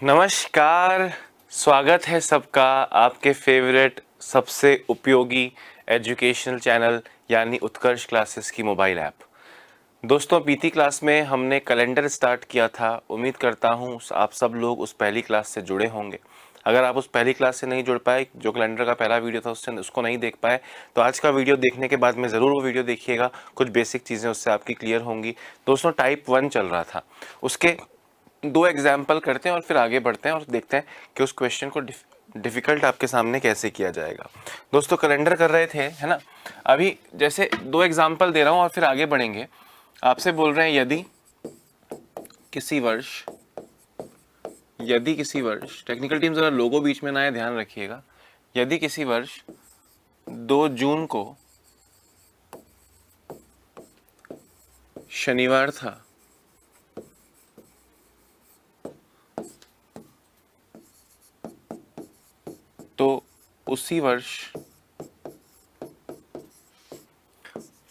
नमस्कार, स्वागत है सबका आपके फेवरेट सबसे उपयोगी एजुकेशनल चैनल यानी उत्कर्ष क्लासेस की मोबाइल ऐप। दोस्तों, पीटी क्लास में हमने कैलेंडर स्टार्ट किया था। उम्मीद करता हूँ आप सब लोग उस पहली क्लास से जुड़े होंगे। अगर आप उस पहली क्लास से नहीं जुड़ पाए, जो कैलेंडर का पहला वीडियो था उसको नहीं देख पाए, तो आज का वीडियो देखने के बाद में ज़रूर वो वीडियो देखिएगा। कुछ बेसिक चीज़ें उससे आपकी क्लियर होंगी। दोस्तों, टाइप 1 चल रहा था, उसके 2 एग्जाम्पल करते हैं और फिर आगे बढ़ते हैं और देखते हैं कि उस क्वेश्चन को डिफ़िकल्ट आपके सामने कैसे किया जाएगा। दोस्तों, कैलेंडर कर रहे थे, है ना। अभी जैसे 2 एग्जाम्पल दे रहा हूँ और फिर आगे बढ़ेंगे। आपसे बोल रहे हैं यदि किसी वर्ष टेक्निकल टीम ज़रा लोगो बीच में ना आए, ध्यान रखिएगा। यदि किसी वर्ष 2 जून को शनिवार था तो उसी वर्ष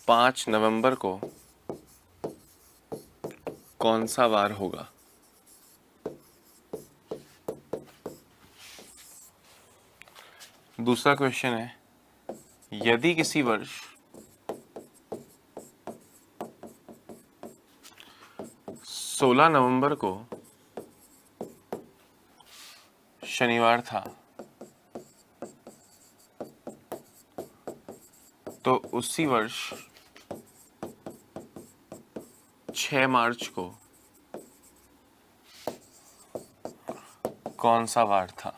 5 नवंबर को कौन सा वार होगा। दूसरा क्वेश्चन है, यदि किसी वर्ष 16 नवंबर को शनिवार था तो उसी वर्ष 6 मार्च को कौन सा वार था।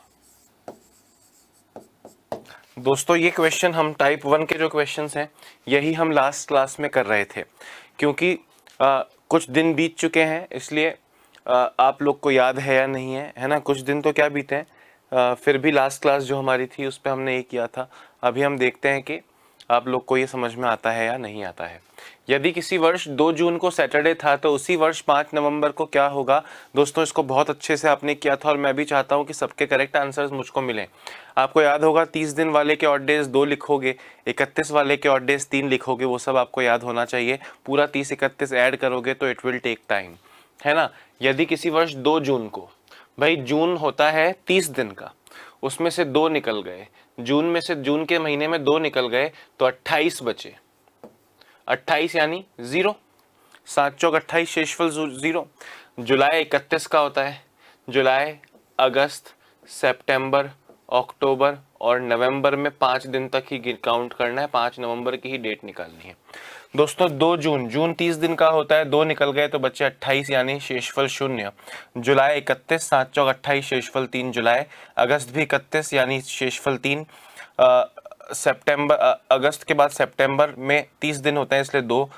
दोस्तों, ये क्वेश्चन हम टाइप 1 के जो क्वेश्चंस हैं यही हम लास्ट क्लास में कर रहे थे, क्योंकि कुछ दिन बीत चुके हैं, इसलिए आप लोग को याद है या नहीं है ना। कुछ दिन तो क्या बीते हैं, फिर भी लास्ट क्लास जो हमारी थी उस पर हमने ये किया था। अभी हम देखते हैं कि आप लोग को ये समझ में आता है या नहीं आता है। यदि किसी वर्ष 2 जून को सैटरडे था तो उसी वर्ष 5 नवंबर को क्या होगा। दोस्तों, इसको बहुत अच्छे से आपने किया था और मैं भी चाहता हूं कि सबके करेक्ट आंसर्स मुझको मिलें। आपको याद होगा 30 दिन वाले के ऑड डेज 2 लिखोगे, 31 वाले के ऑड डेज 3 लिखोगे, वो सब आपको याद होना चाहिए। पूरा 30-31 ऐड करोगे तो इट विल टेक टाइम, है ना। यदि किसी वर्ष 2 जून को, भाई जून होता है 30 दिन का, उसमें से 2 निकल गए, जून के महीने में 2 निकल गए तो 28 बचे। 28 यानी 0, 7 चौक 28, शेषफल 0। जुलाई 31 का होता है। जुलाई, अगस्त, सितंबर, अक्टूबर और नवंबर में 5 दिन तक ही काउंट करना है। 5 नवंबर की ही डेट निकालनी है। दोस्तों, 2 जून 30 दिन का होता है, 2 निकल गए तो बचे 28 यानी शेषफल 0। जुलाई 31, 7 चौक 28, शेषफल 3 जुलाई। अगस्त भी 31 यानी शेषफल 3। सितंबर, अगस्त के बाद सितंबर में 30 दिन होते हैं इसलिए 2,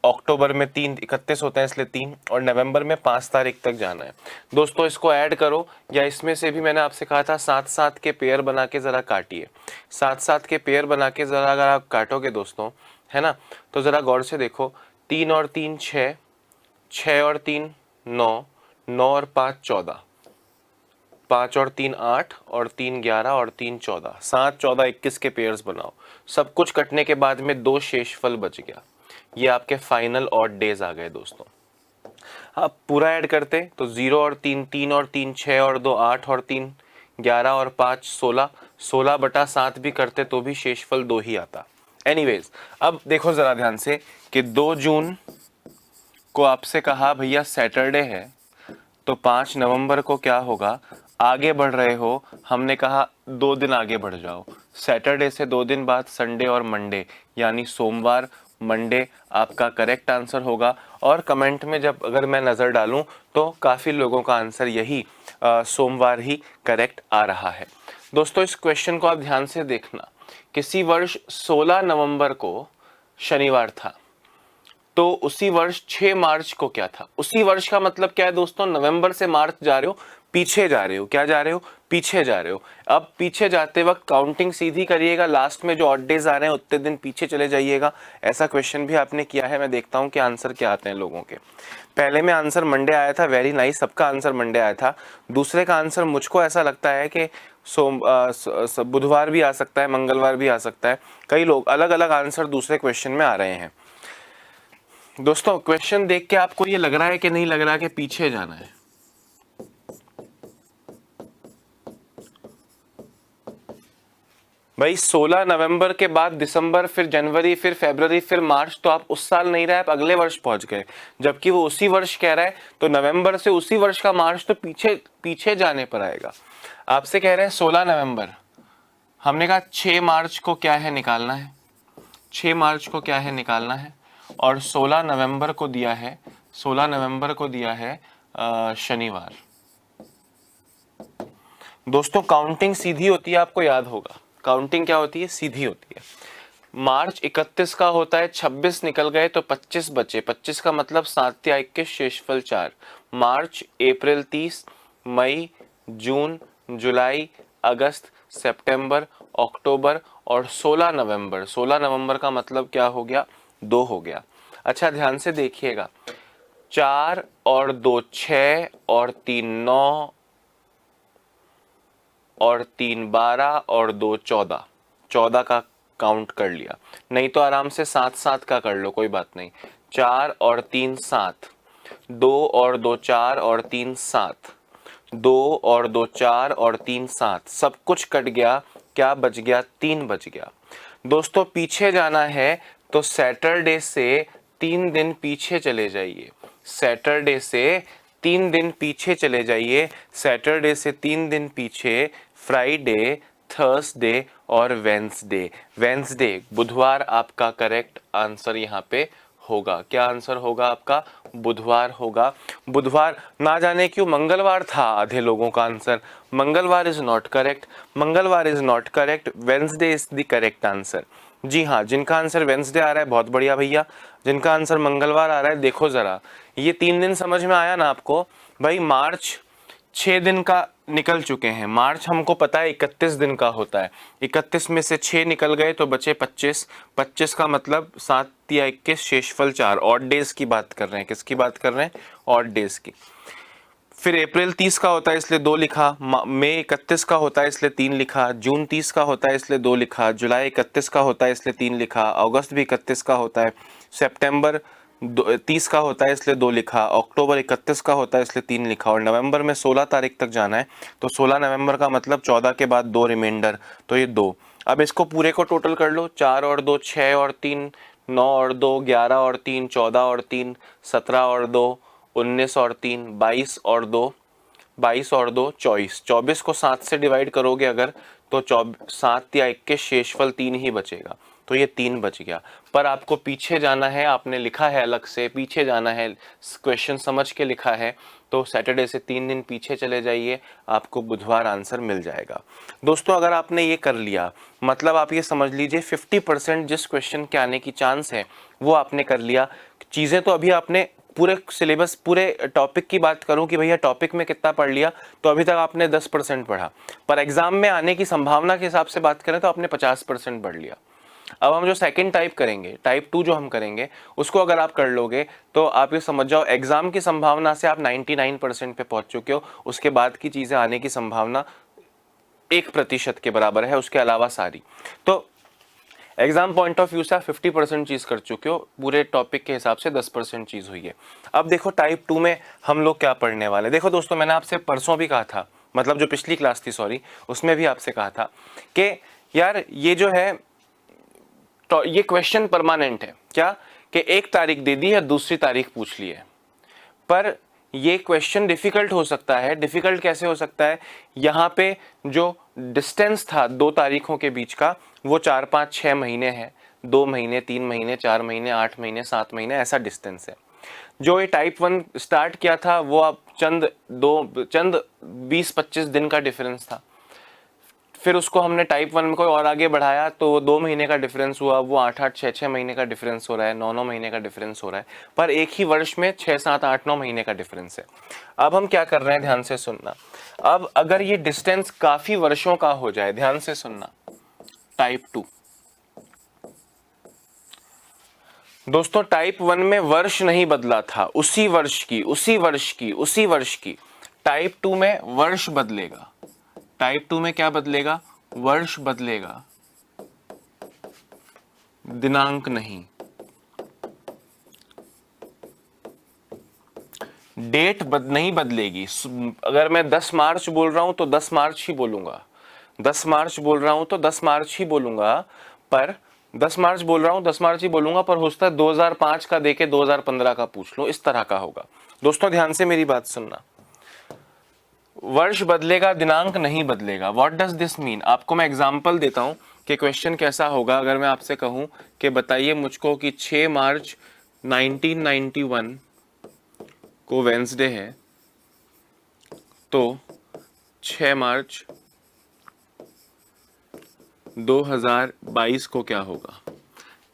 अक्टूबर में 3, 31 होते हैं इसलिए 3 और नवंबर में 5 तारीख तक जाना है। दोस्तों, इसको ऐड करो, या इसमें से भी मैंने आपसे कहा था 7-7 के पेयर बना के ज़रा काटिए। 7-7 के पेयर बना के ज़रा अगर आप काटोगे दोस्तों, है ना, तो ज़रा गौर से देखो। 3 और 3 6, 6 और 3 9, 9 और 5 14, 5 और 3 8 और 3 11 और 3 14, 7 14 21 के पेयर्स बनाओ। सब कुछ कटने के बाद में 2 शेषफल बच गया। ये आपके फाइनल ऑड डेज आ गए दोस्तों। आप पूरा ऐड करते तो 0 और 3 3 और 3 6 और 2 8 और 3 11 और 5 16, 16/7 भी करते तो भी शेषफल 2 ही आता। एनीवेज, अब देखो जरा ध्यान से कि 2 जून को आपसे कहा भैया सैटरडे है, तो 5 नवंबर को क्या होगा। आगे बढ़ रहे हो, हमने कहा 2 दिन आगे बढ़ जाओ। सैटरडे से 2 दिन बाद संडे और मंडे यानी सोमवार, मंडे आपका करेक्ट आंसर होगा। और कमेंट में जब अगर मैं नज़र डालूं तो काफ़ी लोगों का आंसर यही सोमवार ही करेक्ट आ रहा है। दोस्तों, इस क्वेश्चन को आप ध्यान से देखना। किसी वर्ष 16 नवंबर को शनिवार था तो उसी वर्ष 6 मार्च को क्या था। उसी वर्ष का मतलब क्या है दोस्तों, नवंबर से मार्च जा रहे हो, पीछे जा रहे हो। क्या जा रहे हो, पीछे जा रहे हो। अब पीछे जाते वक्त काउंटिंग सीधी करिएगा, लास्ट में जो ऑड डेज आ रहे हैं उतने दिन पीछे चले जाइएगा। ऐसा क्वेश्चन भी आपने किया है, मैं देखता हूं कि आंसर क्या आते हैं लोगों के। पहले में आंसर मंडे आया था, वेरी नाइस, सबका आंसर मंडे आया था। दूसरे का आंसर मुझको ऐसा लगता है कि बुधवार भी आ सकता है, मंगलवार भी आ सकता है। कई लोग अलग अलग आंसर दूसरे क्वेश्चन में आ रहे हैं। दोस्तों, क्वेश्चन देख के आपको ये लग रहा है कि नहीं लग रहा कि पीछे जाना है। भाई 16 नवंबर के बाद दिसंबर, फिर जनवरी, फिर फरवरी, फिर मार्च, तो आप उस साल नहीं रहे, आप अगले वर्ष पहुंच गए, जबकि वो उसी वर्ष कह रहा है, तो नवंबर से उसी वर्ष का मार्च तो पीछे पीछे जाने पर आएगा। आपसे कह रहे हैं 16 नवंबर, हमने कहा 6 मार्च को क्या है निकालना है, 6 मार्च को क्या है निकालना है, और 16 नवंबर को दिया है, 16 नवंबर को दिया है शनिवार। दोस्तों काउंटिंग सीधी होती है, आपको याद होगा, काउंटिंग क्या होती है, सीधी होती है। मार्च 31 का होता है, 26 निकल गए तो 25 बचे, 25 का मतलब 7 या 21 शेषफल 4। मार्च, अप्रैल 30, मई, जून, जुलाई, अगस्त, सितंबर, अक्टूबर और 16 नवंबर। 16 नवंबर का मतलब क्या हो गया, 2 हो गया। अच्छा ध्यान से देखिएगा, 4 और 2 6 और 3 9 और 3 12 और 2 14, 14 का काउंट कर लिया, नहीं तो आराम से 7 7 का कर लो, कोई बात नहीं। 4 और 3 7, 2 और 2 4 और 3 7, 2 और 2 4 और 3 7, सब कुछ कट गया, क्या बच गया, 3 बच गया। दोस्तों पीछे जाना है तो सैटरडे से 3 दिन पीछे चले जाइए, सैटरडे से 3 दिन पीछे चले जाइए, सैटरडे से 3 दिन पीछे, फ्राइडे, थर्सडे और वेंसडे। वेंसडे बुधवार आपका करेक्ट आंसर यहाँ पे होगा। क्या आंसर होगा आपका, बुधवार होगा। बुधवार ना जाने क्यों मंगलवार था आधे लोगों का आंसर, मंगलवार इज नॉट करेक्ट, मंगलवार is not correct, Wednesday is the correct answer. जी हाँ, जिनका आंसर वेंसडे आ रहा है बहुत बढ़िया भैया, जिनका आंसर मंगलवार आ रहा है देखो जरा, ये 3 दिन समझ में आया ना आपको। भाई मार्च 6 दिन का निकल चुके हैं, मार्च हमको पता है 31 दिन का होता है, 31 में से 6 निकल गए तो बचे 25, 25 का मतलब 7 या 21 शेषफल 4, ऑड डेज की बात कर रहे हैं, किसकी बात कर रहे हैं, ऑड डेज की। फिर अप्रैल 30 का होता है इसलिए 2 लिखा, मई 31 का होता है इसलिए 3 लिखा, जून 30 का होता है इसलिए 2 लिखा, जुलाई 31 का होता है इसलिए 3 लिखा, अगस्त भी 31 का होता है, सितंबर 30 का होता है इसलिए 2 लिखा, अक्टूबर 31 का होता है इसलिए 3 लिखा, और नवंबर में 16 तारीख तक जाना है, तो 16 नवंबर का मतलब 14 के बाद 2 रिमाइंडर, तो ये 2। अब इसको पूरे को टोटल कर लो, 4 और 2 6 और 3 9 और 2 11 और 3 14 और 3 17 और 2 19 और 3 22 और 2 22 और 2 24, 24 को 7 से डिवाइड करोगे अगर तो 7 या 21 शेषफल 3 ही बचेगा, तो ये 3 बच गया। पर आपको पीछे जाना है, आपने लिखा है अलग से, पीछे जाना है, क्वेश्चन समझ के लिखा है, तो सैटरडे से 3 दिन पीछे चले जाइए, आपको बुधवार आंसर मिल जाएगा। दोस्तों अगर आपने ये कर लिया, मतलब आप ये समझ लीजिए 50% जिस क्वेश्चन के आने की चांस है वो आपने कर लिया। चीज़ें तो अभी आपने पूरे सिलेबस, पूरे टॉपिक की बात करूं कि भैया टॉपिक में कितना पढ़ लिया, तो अभी तक आपने 10% पढ़ा, पर एग्जाम में आने की संभावना के हिसाब से बात करें तो आपने 50% पढ़ लिया। अब हम जो सेकंड टाइप करेंगे, टाइप 2 जो हम करेंगे, उसको अगर आप कर लोगे तो आप ये समझ जाओ एग्जाम की संभावना से आप 99% पे पहुंच चुके हो, उसके बाद की चीजें आने की संभावना 1% के बराबर है, उसके अलावा सारी। तो एग्जाम पॉइंट ऑफ व्यू से आप 50% चीज कर चुके हो, पूरे टॉपिक के हिसाब से 10% चीज हुई है। अब देखो टाइप 2 में हम लोग क्या पढ़ने वाले। देखो दोस्तों मैंने आपसे परसों भी कहा था, मतलब जो पिछली क्लास थी सॉरी, उसमें भी आपसे कहा था कि यार ये जो है तो ये क्वेश्चन परमानेंट है क्या, कि एक तारीख दे दी है, दूसरी तारीख पूछ ली है, पर ये क्वेश्चन डिफिकल्ट हो सकता है। डिफिकल्ट कैसे हो सकता है, यहाँ पे जो डिस्टेंस था 2 तारीखों के बीच का वो 4 5 6 महीने है, 2 महीने 3 महीने 4 महीने 8 महीने 7 महीने ऐसा डिस्टेंस है। जो ये टाइप 1 स्टार्ट किया था वो अब चंद 20-25 दिन का डिफरेंस था, फिर उसको हमने टाइप 1 में कोई और आगे बढ़ाया तो 2 महीने का डिफरेंस हुआ, वो 8-8 6-6 महीने का डिफरेंस हो रहा है, 9-9 महीने का डिफरेंस हो रहा है, पर एक ही वर्ष में 6-7-8-9 महीने का डिफरेंस है। अब हम क्या कर रहे हैं, ध्यान से सुनना। अब अगर ये डिस्टेंस काफी वर्षों का हो जाए, ध्यान से सुनना, टाइप 2 दोस्तों टाइप 1 में वर्ष नहीं बदला था, उसी वर्ष की। टाइप 2 में वर्ष बदलेगा, टाइप 2 में क्या बदलेगा, वर्ष बदलेगा, दिनांक नहीं। डेट नहीं बदलेगी। अगर मैं 10 मार्च बोल रहा हूं तो 10 मार्च ही बोलूंगा, 10 मार्च बोल रहा हूं तो 10 मार्च ही बोलूंगा, पर 10 मार्च बोल रहा हूं 10 मार्च ही बोलूंगा, पर हो सकता है 2005 का देके 2015 का पूछ लो, इस तरह का होगा। दोस्तों ध्यान से मेरी बात सुनना, वर्ष बदलेगा दिनांक नहीं बदलेगा। What does this mean? आपको मैं एग्जांपल देता हूं कि क्वेश्चन कैसा होगा। अगर मैं आपसे कहूं कि बताइए मुझको कि 6 मार्च 1991 को वेंसडे है, तो 6 मार्च 2022 को क्या होगा?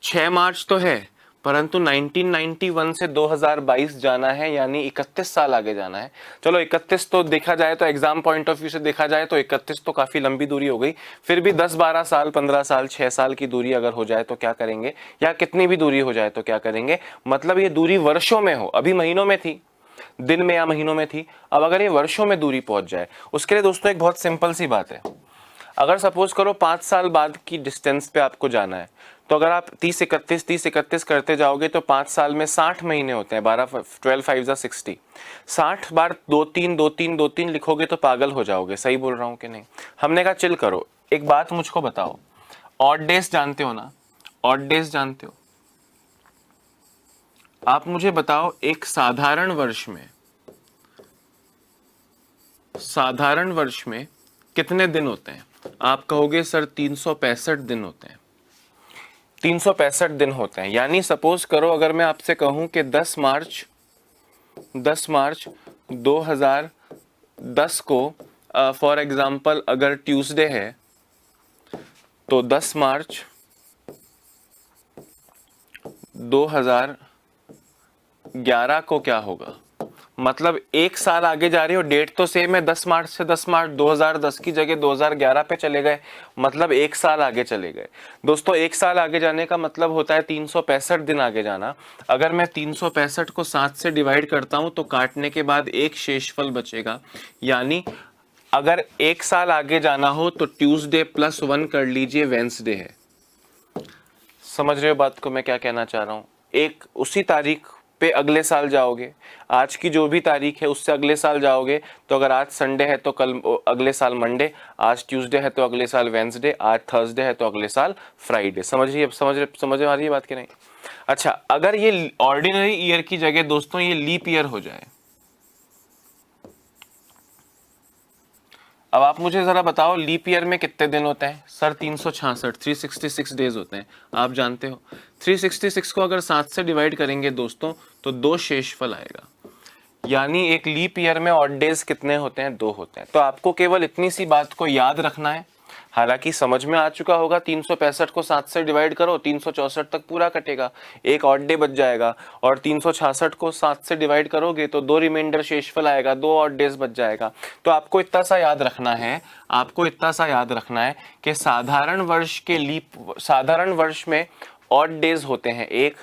6 मार्च तो है, परंतु 1991 से 2022 जाना है, यानी 31 साल आगे जाना है। चलो 31 तो देखा जाए तो एग्जाम पॉइंट ऑफ व्यू से देखा जाए तो 31 तो काफी लंबी दूरी हो गई, फिर भी 10-12 साल, 15 साल, 6 साल की दूरी अगर हो जाए तो क्या करेंगे, या कितनी भी दूरी हो जाए तो क्या करेंगे, मतलब ये दूरी वर्षों में हो, अभी महीनों में थी, दिन में या महीनों में थी, अब अगर ये वर्षों में दूरी पहुंच जाए, उसके लिए दोस्तों एक बहुत सिंपल सी बात है। अगर सपोज करो 5 साल बाद की डिस्टेंस पे आपको जाना है, तो अगर आप 30-31 करते जाओगे तो 5 साल में 60 महीने होते हैं, 12 5 जा 60, 60 बार 2-3 लिखोगे तो पागल हो जाओगे। सही बोल रहा हूँ कि नहीं? हमने कहा चिल करो, एक बात मुझको बताओ, ऑड डेज जानते हो ना? ऑड डेज जानते हो? आप मुझे बताओ एक साधारण वर्ष में कितने दिन होते हैं? आप कहोगे सर 365 दिन होते हैं। 365 दिन होते हैं, यानी सपोज करो अगर मैं आपसे कहूं कि 10 मार्च 2010 को फॉर एग्जांपल अगर ट्यूसडे है, तो 10 मार्च 2011 को क्या होगा? मतलब एक साल आगे जा रही हो, डेट तो सेम है, 10 मार्च से 10 मार्च, 2010 की जगह 2011 पे चले गए, मतलब एक साल आगे चले गए। दोस्तों एक साल आगे जाने का मतलब होता है 365 दिन आगे जाना। अगर मैं 365 को 7 से डिवाइड करता हूं तो काटने के बाद एक शेषफल बचेगा, यानी अगर एक साल आगे जाना हो तो ट्यूसडे +1 कर लीजिए, वेंसडे है। समझ रहे हो बात को मैं क्या कहना चाह रहा हूं? एक उसी तारीख पे अगले साल जाओगे, आज की जो भी तारीख है उससे अगले साल जाओगे, तो अगर आज संडे है तो कल अगले साल मंडे, आज ट्यूसडे है तो अगले साल वेंसडे, आज थर्सडे है तो अगले साल फ्राइडे। समझ आ रही है बात कि नहीं? अच्छा, अगर ये ऑर्डिनरी ईयर की जगह दोस्तों ये लीप ईयर हो जाए, अब आप मुझे जरा बताओ लीप ईयर में कितने दिन होते हैं? सर 366, 366 डेज होते हैं। आप जानते हो 366 को अगर 7 से डिवाइड करेंगे दोस्तों तो 2 शेषफल आएगा, यानी एक लीप ईयर में ऑड डेज कितने होते हैं? 2 होते हैं। तो आपको केवल इतनी सी बात को याद रखना है, हालांकि समझ में आ चुका होगा 365 को 7 से डिवाइड करो 364 तक पूरा कटेगा, एक ऑड डे बच जाएगा, और 366 को 7 से डिवाइड करोगे तो 2 रिमाइंडर शेषफल आएगा, 2 ऑड डेज बच जाएगा। तो आपको इतना सा याद रखना है, कि साधारण वर्ष में ऑड डेज होते हैं 1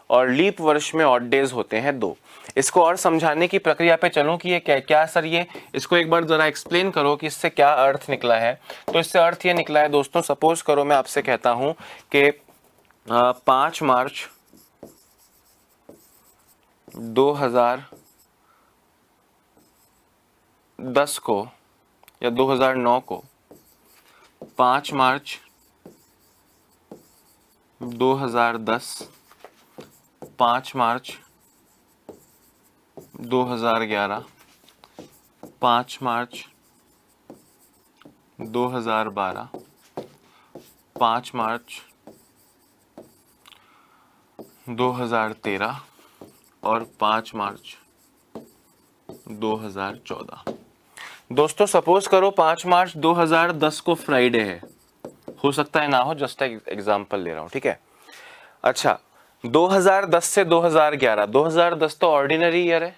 और लीप वर्ष में ऑड डेज होते हैं 2। इसको और समझाने की प्रक्रिया पे चलूं कि ये क्या सर, ये इसको एक बार जरा एक्सप्लेन करो कि इससे क्या अर्थ निकला है। तो इससे अर्थ ये निकला है दोस्तों, सपोज करो मैं आपसे कहता हूं कि 5 मार्च 2010 को या 2009 को 5 मार्च 2010, 5 मार्च 2011, 5 मार्च 2012, 5 मार्च 2013 और 5 मार्च 2014। दोस्तों सपोज करो 5 मार्च 2010 को फ्राइडे है, हो सकता है ना हो, जस्ट एग्जांपल ले रहा हूं, ठीक है। अच्छा, 2010 से 2011, 2010 तो ऑर्डिनरी ईयर है,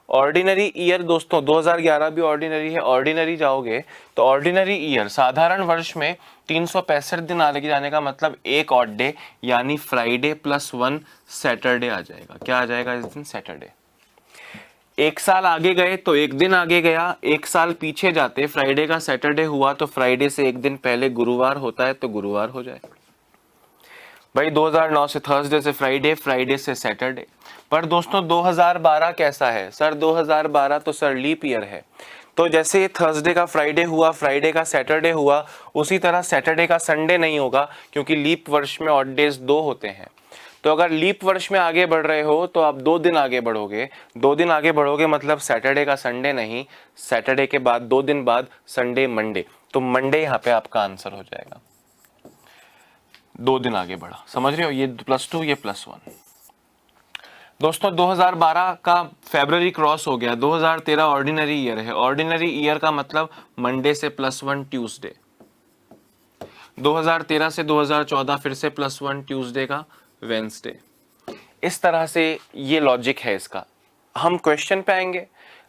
ऑर्डिनरी ईयर दोस्तों 2011 भी ऑर्डिनरी है। ऑर्डिनरी जाओगे तो ऑर्डिनरी ईयर साधारण वर्ष में 365 दिन आगे जाने का मतलब एक ऑड डे, यानी फ्राइडे +1 सैटरडे आ जाएगा। क्या आ जाएगा इस दिन? सैटरडे। एक साल आगे गए तो एक दिन आगे गया, एक साल पीछे जाते फ्राइडे का सैटरडे हुआ तो फ्राइडे से एक दिन पहले गुरुवार होता है तो गुरुवार हो जाए। भाई 2009 से थर्सडे से फ्राइडे, फ्राइडे से सैटरडे। पर दोस्तों 2012 कैसा है? सर 2012 तो सर लीप ईयर है, तो जैसे थर्सडे का फ्राइडे हुआ, फ्राइडे का सैटरडे हुआ, उसी तरह सैटरडे का संडे नहीं होगा, क्योंकि लीप वर्ष में ऑड डेज 2 होते हैं। तो अगर लीप वर्ष में आगे बढ़ रहे हो तो आप 2 दिन आगे बढ़ोगे, 2 दिन आगे बढ़ोगे मतलब सैटरडे का संडे नहीं, सैटरडे के बाद 2 दिन बाद संडे मंडे, तो मंडे यहाँ पे आपका आंसर हो जाएगा। 2 दिन आगे बढ़ा, समझ रहे हो, ये +2 ये +1। दोस्तों 2012 का फरवरी क्रॉस हो गया, 2013 ऑर्डिनरी ईयर है। ऑर्डिनरी ईयर का मतलब मंडे से +1 ट्यूसडे, 2013 से 2014 फिर से +1 ट्यूसडे का वेंसडे। इस तरह से ये लॉजिक है इसका। हम क्वेश्चन पे आएंगे,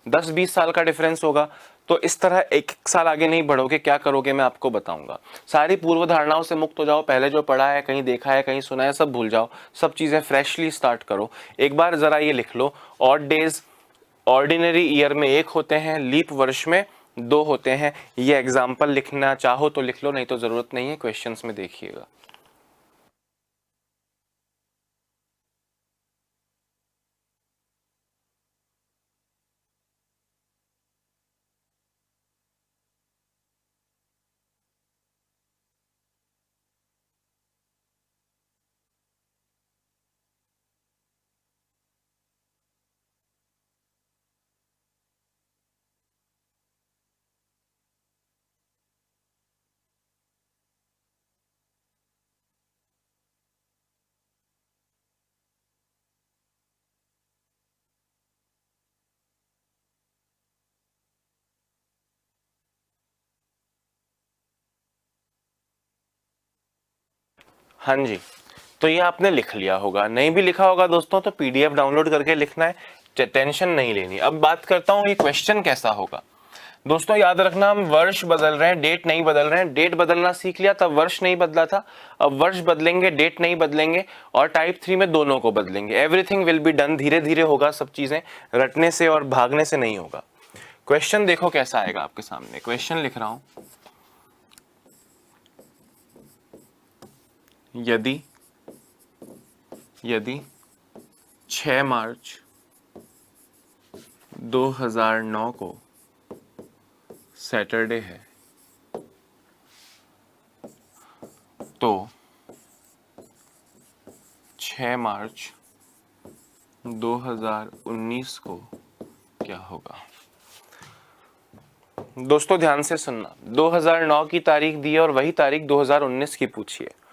10-20 साल का डिफरेंस होगा, तो इस तरह एक साल आगे नहीं बढ़ोगे। क्या करोगे मैं आपको बताऊंगा। सारी पूर्व धारणाओं से मुक्त हो जाओ, पहले जो पढ़ा है, कहीं देखा है, कहीं सुना है, सब भूल जाओ, सब चीजें फ्रेशली स्टार्ट करो। एक बार जरा ये लिख लो, ऑड डेज ऑर्डिनरी ईयर में 1 होते हैं, लीप वर्ष में 2 होते हैं। ये एग्जाम्पल लिखना चाहो तो लिख लो, नहीं तो जरूरत नहीं है, क्वेश्चंस में देखिएगा। हाँ जी, तो ये आपने लिख लिया होगा, नहीं भी लिखा होगा दोस्तों तो पीडीएफ डाउनलोड करके लिखना है, टेंशन नहीं लेनी। अब बात करता हूँ ये क्वेश्चन कैसा होगा। दोस्तों याद रखना, हम वर्ष बदल रहे हैं, डेट नहीं बदल रहे हैं। डेट बदलना सीख लिया, तब वर्ष नहीं बदला था, अब वर्ष बदलेंगे, डेट नहीं बदलेंगे, और टाइप 3 में दोनों को बदलेंगे। एवरीथिंग विल बी डन, धीरे धीरे होगा, सब चीजें रटने से और भागने से नहीं होगा। क्वेश्चन देखो कैसा आएगा आपके सामने, क्वेश्चन लिख रहा हूं। यदि 6 मार्च 2009 को सैटरडे है, तो 6 मार्च 2019 को क्या होगा। दोस्तों ध्यान से सुनना, 2009 की तारीख दी है और वही तारीख 2019 की पूछी है।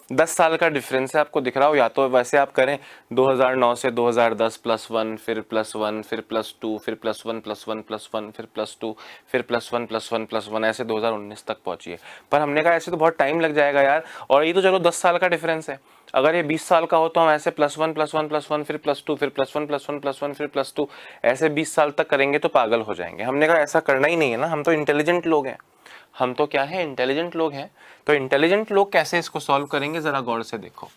10 साल का डिफरेंस है, आपको दिख रहा हो। या तो वैसे आप करें 2009 से 2010 +1, फिर +1, फिर +2, फिर +1 +1 +1, फिर +2, फिर +1 +1 +1, ऐसे 2019 तक पहुंचिए। पर हमने कहा ऐसे तो बहुत टाइम लग जाएगा यार, और ये तो चलो 10 साल का डिफरेंस है। अगर ये 20 साल का हो तो हम ऐसे +1 +1 +1 फिर +2 फिर +1 +1 +1 फिर +2 ऐसे 20 साल तक करेंगे तो पागल हो जाएंगे। हमने कहा ऐसा करना ही नहीं है ना, हम तो इंटेलिजेंट लोग हैं। हम तो क्या है, इंटेलिजेंट लोग हैं। तो इंटेलिजेंट लोग कैसे इसको सॉल्व करेंगे, जरा गौर से देखो।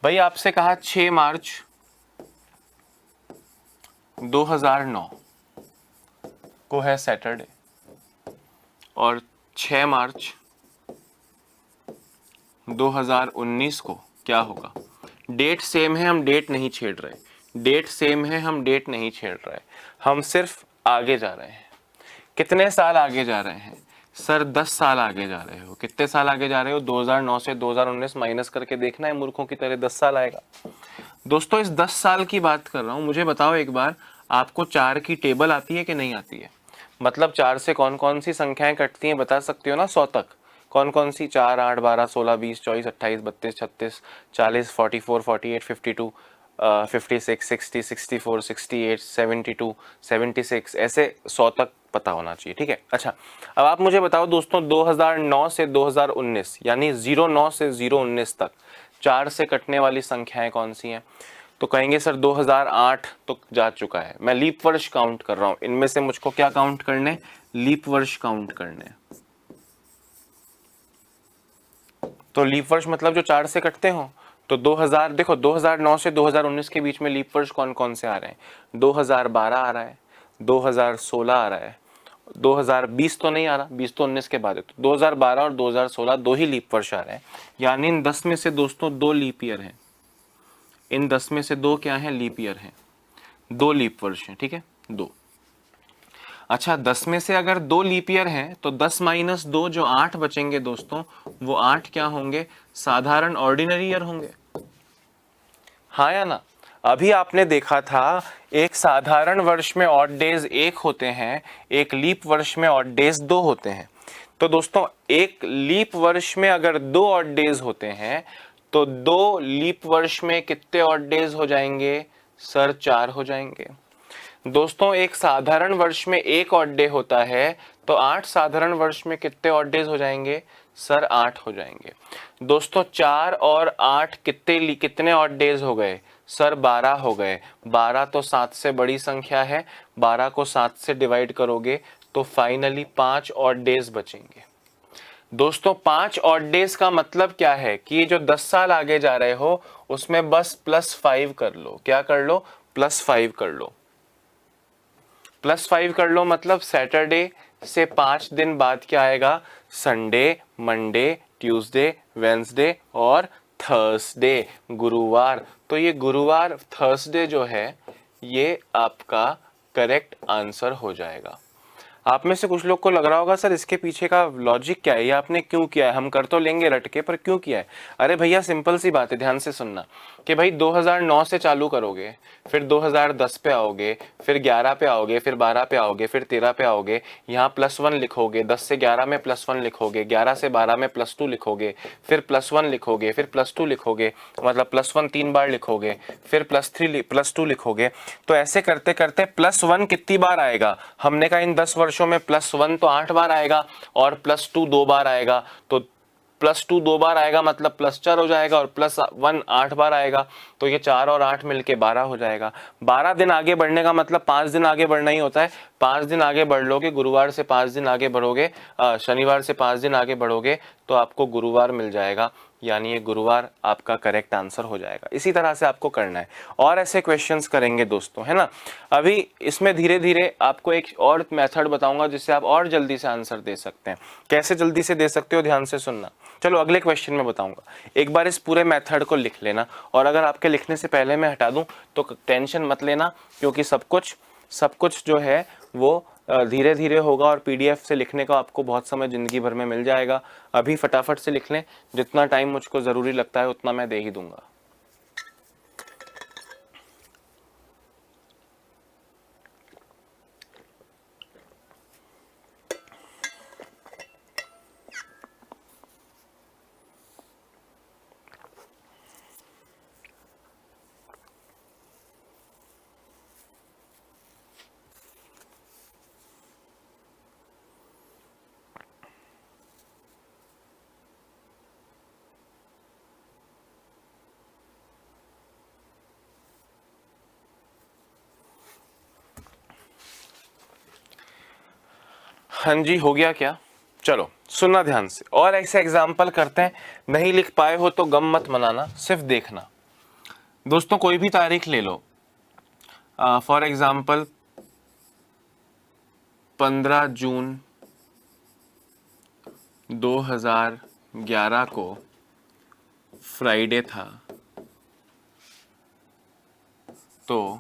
भाई आपसे कहा 6 मार्च 2009 को है सैटरडे, और 6 मार्च 2019 को क्या होगा। डेट सेम है, हम डेट नहीं छेड़ रहे, डेट सेम है, हम डेट नहीं छेड़ रहे, हम सिर्फ आगे जा रहे हैं। कितने साल आगे जा रहे हैं सर, 10 साल आगे जा रहे हो। कितने साल आगे जा रहे हो, 2009 से 2019 माइनस करके देखना है, मूर्खों की तरह 10 साल आएगा। दोस्तों इस 10 साल की बात कर रहा हूं। मुझे बताओ एक बार, आपको 4 की टेबल आती है कि नहीं आती है? मतलब 4 से कौन कौन सी संख्याएं कटती हैं बता सकते हो ना 100 तक? कौन कौन सी? 4, 8, 12, 16, 20, 24, 28, 32, 36, 40, 44, 48, 52, 56, 60, 64, 68, 72, 76, ऐसे 100 तक पता होना चाहिए, ठीक है। अच्छा, अब आप मुझे बताओ दोस्तों, 2009 से 2019 यानी 09 से 019 तक 4 से कटने वाली संख्याएं कौन सी हैं? तो कहेंगे सर 2008 तो जा चुका है। मैं लीप वर्ष काउंट कर रहा हूं, इनमें से मुझको क्या काउंट करने? लीप वर्ष काउंट करने। तो लीप वर्ष मतलब जो 4 से कटते हो। तो 2000 देखो, 2009 से 2019 के बीच में लीप वर्ष कौन कौन से आ रहे हैं? 2012 आ रहा है, 2016 आ रहा है, 2020 तो नहीं आ रहा, 20 तो 19 के बाद है। तो 2012 और 2016 2 ही लीप वर्ष आ रहे हैं, यानी इन 10 में से दोस्तों 2 लीप ईयर हैं। इन 10 में से 2 क्या हैं? लीप ईयर हैं, 2 लीप वर्ष हैं, ठीक है, 2। अच्छा 10 में से अगर 2 लीप ईयर हैं तो 10 माइनस 2 जो 8 बचेंगे दोस्तों, वो 8 क्या होंगे, साधारण ऑर्डिनरी ईयर होंगे। हाँ या ना? अभी आपने देखा था एक साधारण वर्ष में ऑड डेज 1 होते हैं, एक लीप वर्ष में ऑड डेज 2 होते हैं। तो दोस्तों एक लीप वर्ष में अगर 2 ऑड डेज होते हैं तो 2 लीप वर्ष में कितने ऑड डेज हो जाएंगे सर? 4 हो जाएंगे। दोस्तों एक साधारण वर्ष में 1 ऑड डे होता है तो 8 साधारण वर्ष में कितने ऑड डेज हो जाएंगे सर? 8 हो जाएंगे। दोस्तों 4 और 8 कितने ऑड डेज हो गए सर? 12 हो गए। 12 तो 7 से बड़ी संख्या है, 12 को 7 से डिवाइड करोगे तो फाइनली 5 ऑड डेज बचेंगे। दोस्तों 5 ऑड डेज का मतलब क्या है कि ये जो 10 साल आगे जा रहे हो उसमें बस +5 कर लो। क्या कर लो? +5 कर लो। +5 कर लो मतलब सैटरडे से 5 दिन बाद क्या आएगा? संडे, मंडे, ट्यूसडे, वेंसडे और थर्सडे, गुरुवार। तो ये गुरुवार, थर्सडे जो है ये आपका करेक्ट आंसर हो जाएगा। आप में से कुछ लोग को लग रहा होगा सर इसके पीछे का लॉजिक क्या है, ये आपने क्यों किया है? हम कर तो लेंगे रट के, पर क्यों किया है? अरे भैया सिंपल सी बात है, ध्यान से सुनना कि भाई 2009 से चालू करोगे, फिर 2010 पे आओगे, फिर 11 पे आओगे, फिर 12 पे आओगे, फिर 13 पे आओगे, यहाँ +1 लिखोगे, 10 से 11 में +1 लिखोगे, 11 से 12 में +2 लिखोगे, फिर +1 लिखोगे, फिर +2 लिखोगे, मतलब +1 3 बार लिखोगे, फिर +3 +2 लिखोगे। तो ऐसे करते करते +1 कितनी बार आएगा? हमने कहा इन 10 वर्षों में +1 तो 8 बार आएगा और +2 2 बार आएगा। तो +2 2 बार आएगा मतलब +4 हो जाएगा और +1 8 बार आएगा। तो ये 4 और 8 मिलके 12 हो जाएगा। 12 दिन आगे बढ़ने का मतलब 5 दिन आगे बढ़ना ही होता है। 5 दिन आगे बढ़ लोगे, गुरुवार से 5 दिन आगे बढ़ोगे, शनिवार से 5 दिन आगे बढ़ोगे तो आपको गुरुवार मिल जाएगा, यानी ये गुरुवार आपका करेक्ट आंसर हो जाएगा। इसी तरह से आपको करना है और ऐसे क्वेश्चंस करेंगे दोस्तों, है ना। अभी इसमें धीरे धीरे आपको एक और मेथड बताऊंगा जिससे आप और जल्दी से आंसर दे सकते हैं। कैसे जल्दी से दे सकते हो, ध्यान से सुनना। चलो अगले क्वेश्चन में बताऊंगा। एक बार इस पूरे मेथड को लिख लेना, और अगर आपके लिखने से पहले मैं हटा दूं तो टेंशन मत लेना, क्योंकि सब कुछ जो है वो धीरे धीरे होगा और PDF से लिखने का आपको बहुत समय जिंदगी भर में मिल जाएगा। अभी फटाफट से लिख लें, जितना टाइम मुझको ज़रूरी लगता है उतना मैं दे ही दूंगा। हाँ जी, हो गया क्या? चलो सुनना ध्यान से, और ऐसे एग्जाम्पल करते हैं। नहीं लिख पाए हो तो गम मत मनाना, सिर्फ देखना। दोस्तों कोई भी तारीख ले लो, फॉर एग्जाम्पल 15 जून 2011 को फ्राइडे था, तो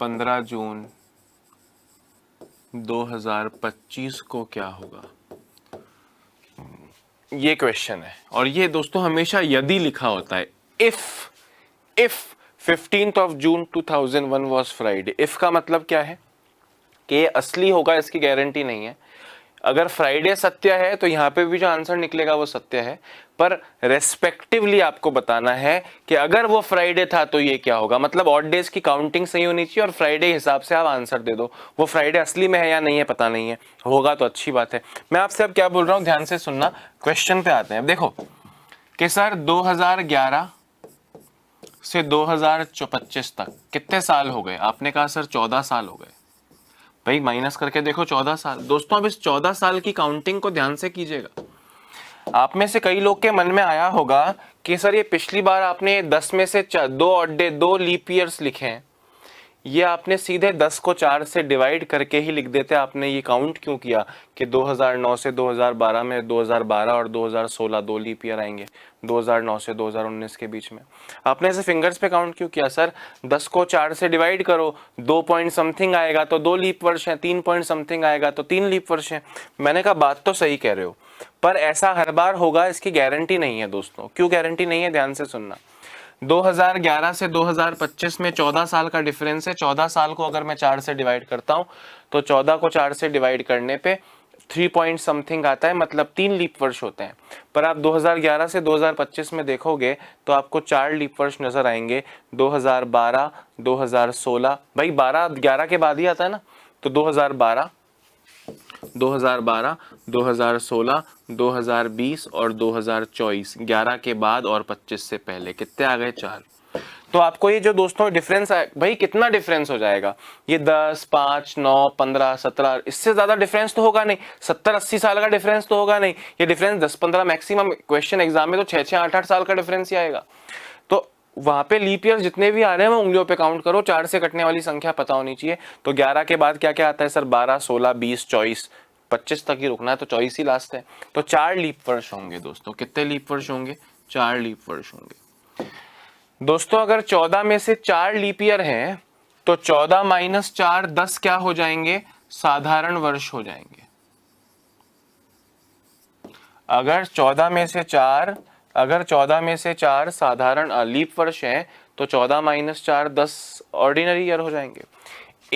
15 जून 2025 को क्या होगा? ये क्वेश्चन है, और ये दोस्तों हमेशा यदि लिखा होता है। If 15 June 2001 was Friday, if का मतलब क्या है कि ये असली होगा इसकी गारंटी नहीं है। अगर फ्राइडे सत्य है तो यहाँ पे भी जो आंसर निकलेगा वो सत्य है, पर रेस्पेक्टिवली आपको बताना है कि अगर वो फ्राइडे था तो ये क्या होगा। मतलब ऑड डेज की काउंटिंग सही होनी चाहिए और फ्राइडे हिसाब से आप आंसर दे दो। वो फ्राइडे असली में है या नहीं है पता नहीं है, होगा तो अच्छी बात है। मैं आपसे अब क्या बोल रहा हूँ, ध्यान से सुनना। क्वेश्चन पे आते हैं। अब देखो कि सर 2011 से 2025 तक कितने साल हो गए? आपने कहा सर 14 साल हो गए। भाई माइनस करके देखो 14 साल। दोस्तों अब इस 14 साल की काउंटिंग को ध्यान से कीजिएगा। आप में से कई लोग के मन में आया होगा कि सर ये पिछली बार आपने 10 में से 2 ऑड डे 2 लीप ईयर्स लिखे हैं, ये आपने सीधे 10 को 4 से डिवाइड करके ही लिख देते। आपने ये काउंट क्यों किया कि 2009 से 2012 में 2012 और 2016 दो लीप ईयर आएंगे, 2009 से 2019 के बीच में आपने ऐसे फिंगर्स पे काउंट क्यों किया? सर 10 को 4 से डिवाइड करो, 2 पॉइंट समथिंग आएगा तो 2 लीप वर्ष है, 3 पॉइंट समथिंग आएगा तो 3 लीप वर्ष है। मैंने कहा बात तो सही कह रहे हो, पर ऐसा हर बार होगा इसकी गारंटी नहीं है दोस्तों। क्यों गारंटी नहीं है? ध्यान से सुनना। 2011 से 2025 में 14 साल का डिफरेंस है। 14 साल को अगर मैं 4 से डिवाइड करता हूं तो 14 को 4 से डिवाइड करने पे 3 पॉइंट समथिंग आता है, मतलब 3 लीप वर्ष होते हैं। पर आप 2011 से 2025 में देखोगे तो आपको 4 लीप वर्ष नजर आएंगे। 2012, 2016, भाई 12 11 के बाद ही आता है ना, तो 2012, 2012, 2016, 2020 और 2024, 11 के बाद और 25 से पहले कितने आ गए? 4। तो आपको ये जो दोस्तों डिफरेंस है, भाई कितना डिफरेंस हो जाएगा ये? 10, 5, 9, 15, 17, इससे ज्यादा डिफरेंस तो होगा नहीं। 70, 80 साल का डिफरेंस तो होगा नहीं। ये डिफरेंस 10, 15 मैक्सिमम, क्वेश्चन एग्जाम में तो 6, 6, 8, 8 साल का डिफरेंस ही आएगा। तो वहां पे लीप ईयर जितने भी आ रहे हैं वो उंगलियों पे काउंट करो, 4 से कटने वाली संख्या पता होनी चाहिए। तो 11 के बाद क्या क्या आता है सर? 12, 16, 20, 24, 25 तक ही रुकना है, तो 24 ही लास्ट है। तो 4 लीप वर्ष होंगे दोस्तों। कितने लीप वर्ष होंगे? 4 लीप वर्ष होंगे दोस्तों। अगर 14 में से 4 लीप ईयर हैं तो 14 माइनस 4 10 क्या हो जाएंगे? साधारण वर्ष हो जाएंगे। अगर 14 में से 4 साधारण लीप वर्ष हैं तो 14 माइनस 4 10 ऑर्डिनरी ईयर हो जाएंगे।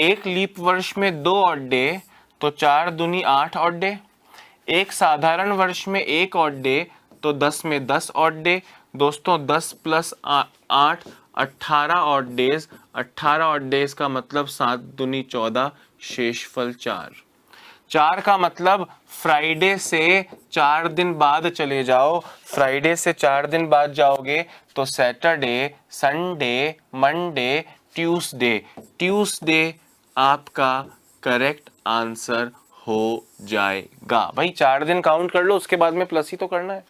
एक लीप वर्ष में 2 ऑड डे तो 4 दूनी 8 ऑड डे। एक साधारण वर्ष में 1 ऑड डे तो 10 में 10 ऑड डे। दोस्तों 10 plus 8 18 odd days. 18 odd days का मतलब 7 दूनी 14, शेषफल 4। 4 का मतलब फ्राइडे से 4 दिन बाद चले जाओ। फ्राइडे से 4 दिन बाद जाओगे तो Saturday, Sunday, Monday, Tuesday. Tuesday आपका करेक्ट आंसर हो जाएगा। भाई 4 दिन काउंट कर लो, उसके बाद में प्लस ही तो करना है।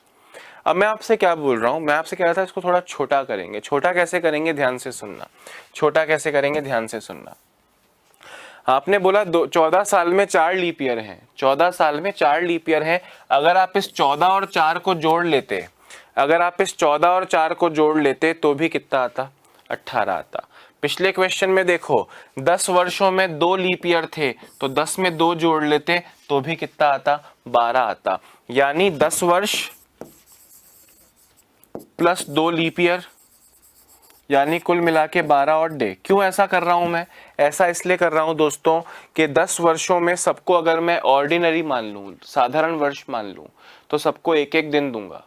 अब मैं आपसे क्या बोल रहा हूं? मैं आपसे कह रहा था इसको थोड़ा छोटा करेंगे। छोटा कैसे करेंगे? ध्यान से सुनना। छोटा कैसे करेंगे? ध्यान से सुनना। आपने बोला 14 साल में 4 लीप ईयर हैं। 14 साल में 4 लीप ईयर हैं। अगर आप इस 14 और 4 को जोड़ लेते, अगर आप इस 14 और 4 को जोड़ लेते तो भी कितना आता? 18 आता। पिछले क्वेश्चन में देखो 10 वर्षों में 2 लीप ईयर थे तो 10 में 2 जोड़ लेते तो भी कितना आता? 12 आता। यानी 10 वर्ष प्लस 2 लीप ईयर, यानी कुल मिला के 12 और डे। क्यों ऐसा कर रहा हूं मैं? ऐसा इसलिए कर रहा हूं दोस्तों कि 10 वर्षों में सबको अगर मैं ऑर्डिनरी मान लूं, साधारण वर्ष मान लूं, तो सबको एक एक दिन दूंगा।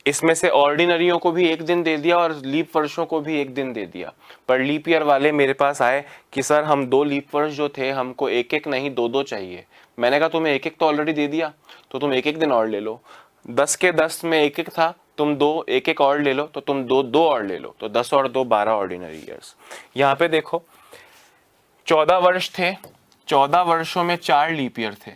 इसमें से ऑर्डिनरियों को भी एक दिन दे दिया और लीप वर्षों को भी एक दिन दे दिया। पर लीप ईयर वाले मेरे पास आए कि सर हम 2 लीप वर्ष जो थे हमको एक एक नहीं 2-2 चाहिए। मैंने कहा तुम्हें एक एक तो ऑलरेडी दे दिया तो तुम एक एक दिन और ले लो। 10 के 10 में एक एक था, तुम 2 एक एक और ले लो, तो तुम 2 और ले लो, तो 10 और 2 12 ऑर्डिनरी ईयर्स। यहाँ पे देखो 14 वर्ष थे, 14 वर्षों में 4 लीप ईयर थे,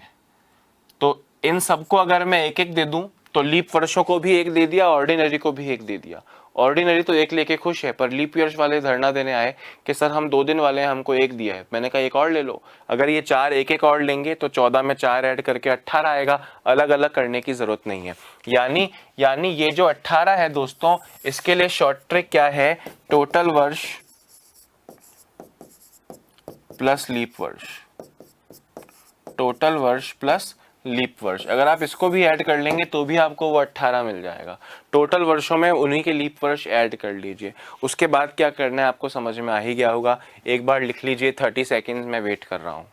तो इन सबको अगर मैं एक एक दे दूं तो लीप वर्षों को भी एक दे दिया, ऑर्डिनरी को भी एक दे दिया। ऑर्डिनरी तो एक लेके खुश है, पर लीप ईयर्स वाले धरना देने आए कि सर हम 2 दिन वाले हैं, हमको एक दिया है। मैंने कहा एक और ले लो। अगर ये 4 एक एक और लेंगे तो 14 में 4 ऐड करके 18 आएगा। अलग अलग करने की जरूरत नहीं है। यानी ये जो 18 है दोस्तों, इसके लिए शॉर्ट ट्रिक क्या है? टोटल वर्ष प्लस लीप वर्ष। टोटल वर्ष प्लस लीप वर्ष। अगर आप इसको भी ऐड कर लेंगे तो भी आपको वो 18 मिल जाएगा। टोटल वर्षों में उन्हीं के लीप वर्ष ऐड कर लीजिए। उसके बाद क्या करना है आपको समझ में आ ही गया होगा। एक बार लिख लीजिए, 30 सेकेंड में वेट कर रहा हूं।